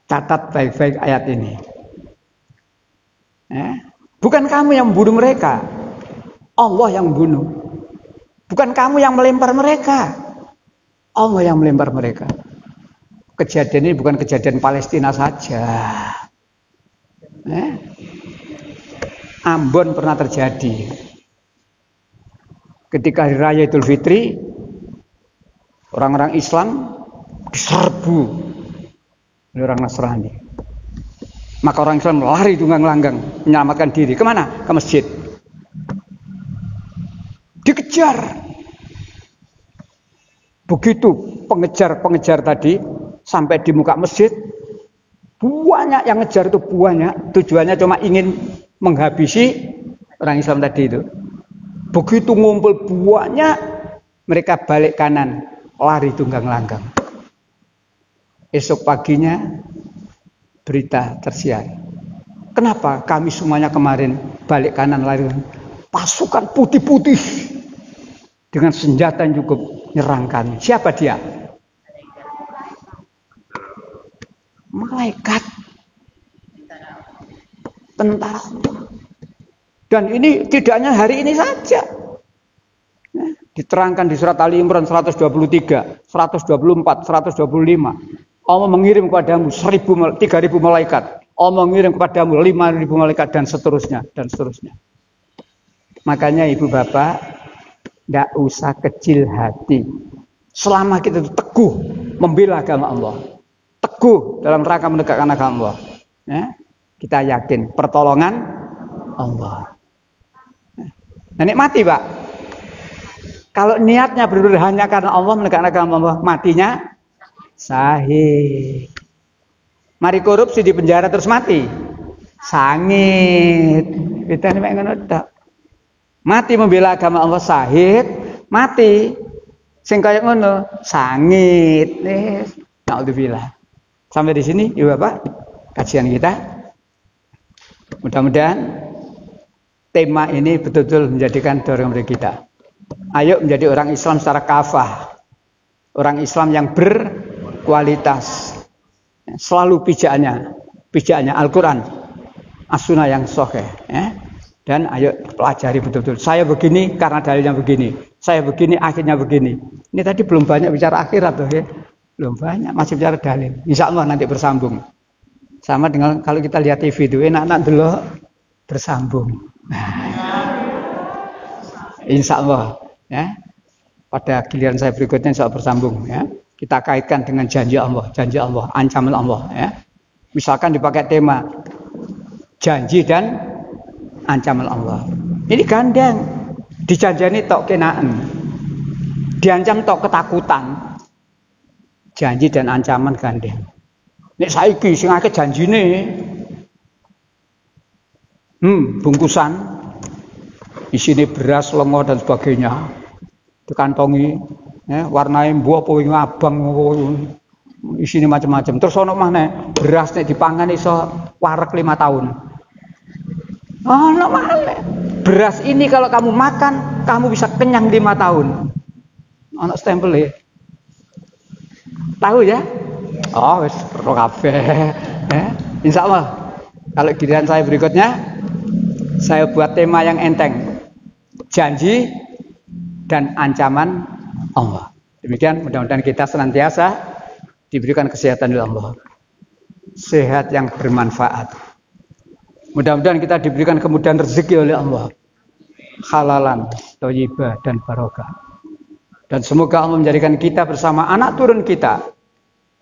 Catat baik-baik ayat ini. Bukan kamu yang membunuh mereka, Allah yang membunuh. Bukan kamu yang melempar mereka, Allah yang melempar mereka. Kejadian ini bukan kejadian Palestina saja. Ambon pernah terjadi. Ketika hari raya Idul Fitri, orang-orang Islam diserbu oleh orang Nasrani. Maka orang Islam lari tunggang-langgang menyelamatkan diri. Kemana? Ke masjid. Dikejar. Begitu pengejar-pengejar tadi sampai di muka masjid, banyak yang ngejar itu banyak. Tujuannya cuma ingin menghabisi orang Islam tadi itu. Begitu ngumpul banyak, mereka balik kanan, lari tunggang-langgang. Esok paginya berita tersiar. Kenapa kami semuanya kemarin balik kanan lari? Pasukan putih-putih dengan senjata yang cukup nyerang kami. Siapa dia? Malaikat. Tentara. Dan ini tidak hanya hari ini saja. Diterangkan di surat Ali Imran 123, 124, 125. Allah mengirim kepadamu 3.000 malaikat. Allah mengirim kepadamu 5.000 malaikat dan seterusnya dan seterusnya. Makanya ibu bapak tidak usah kecil hati. Selama kita teguh membela agama Allah, teguh dalam rangka menegakkan agama Allah, kita yakin pertolongan Allah. Nikmati pak. Kalau niatnya benar-benar hanya karena Allah menegakkan agama Allah, matinya sahih. Mari korupsi di penjara terus mati, sangit. Kita ini ngono tok. Mati membela agama Allah sahid, mati. Sing kaya ngono sangit. Naudzubillah. Sampai di sini, Ibu Bapak, kajian kita. Mudah-mudahan tema ini betul-betul menjadikan dorongan bagi kita. Ayo menjadi orang Islam secara kafah. Orang Islam yang berkualitas. Selalu pijaannya Al-Quran, As-Sunnah yang sahih. Dan ayo pelajari betul-betul. Saya begini karena dalilnya begini. Saya begini akhirnya begini. Ini tadi belum banyak bicara akhirat tuh ya. Belum banyak, masih bicara dalil. Insya Allah nanti bersambung. Sama dengan kalau kita lihat TV itu, enak-enak dulu bersambung. Insya Allah ya. Pada giliran saya berikutnya insya Allah bersambung ya. Kita kaitkan dengan janji Allah, ancaman Allah ya. Misalkan dipakai tema janji dan ancaman Allah. Ini gandeng. Dijanjani tok kenaan. Diancam tok ketakutan. Janji dan ancaman gandeng. Nek saiki sing akeh janjine. Bungkusan isine beras, lenga dan sebagainya. Dikantongi warnanya mbuh apa wingi abang isine macam-macam. Terus ono maneh beras nek dipangan iso wareg 5 tahun. Ono maneh. Beras ini kalau kamu makan, kamu bisa kenyang 5 tahun. Ono stempel. Tahu ya? Oh, wis perlu kabeh. Insyaallah kalau giliran saya berikutnya saya buat tema yang enteng. Janji dan ancaman Allah. Demikian mudah-mudahan kita senantiasa diberikan kesehatan oleh Allah. Sehat yang bermanfaat. Mudah-mudahan kita diberikan kemudahan rezeki oleh Allah. Halalan, thayyibah dan barokah. Dan semoga Allah menjadikan kita bersama anak turun kita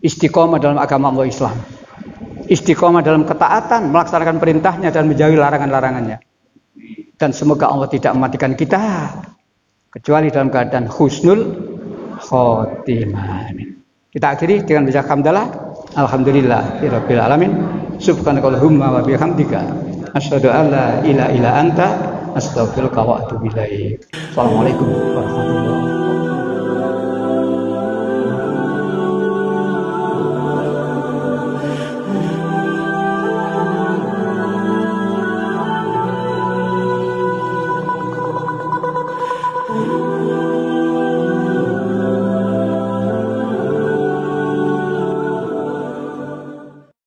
istiqomah dalam agama Allah Islam. Istiqomah dalam ketaatan, melaksanakan perintahnya dan menjauhi larangan-larangannya. Dan semoga Allah tidak mematikan kita kecuali dalam keadaan husnul khotimah. Kita akhiri dengan baca hamdalah. Alhamdulillahirabbil alamin. Subhanakallahumma wa bihamdika asyhadu an la ilaha illa anta astaghfiruka wa atubu ilaik. Assalamualaikum warahmatullahi wabarakatuh.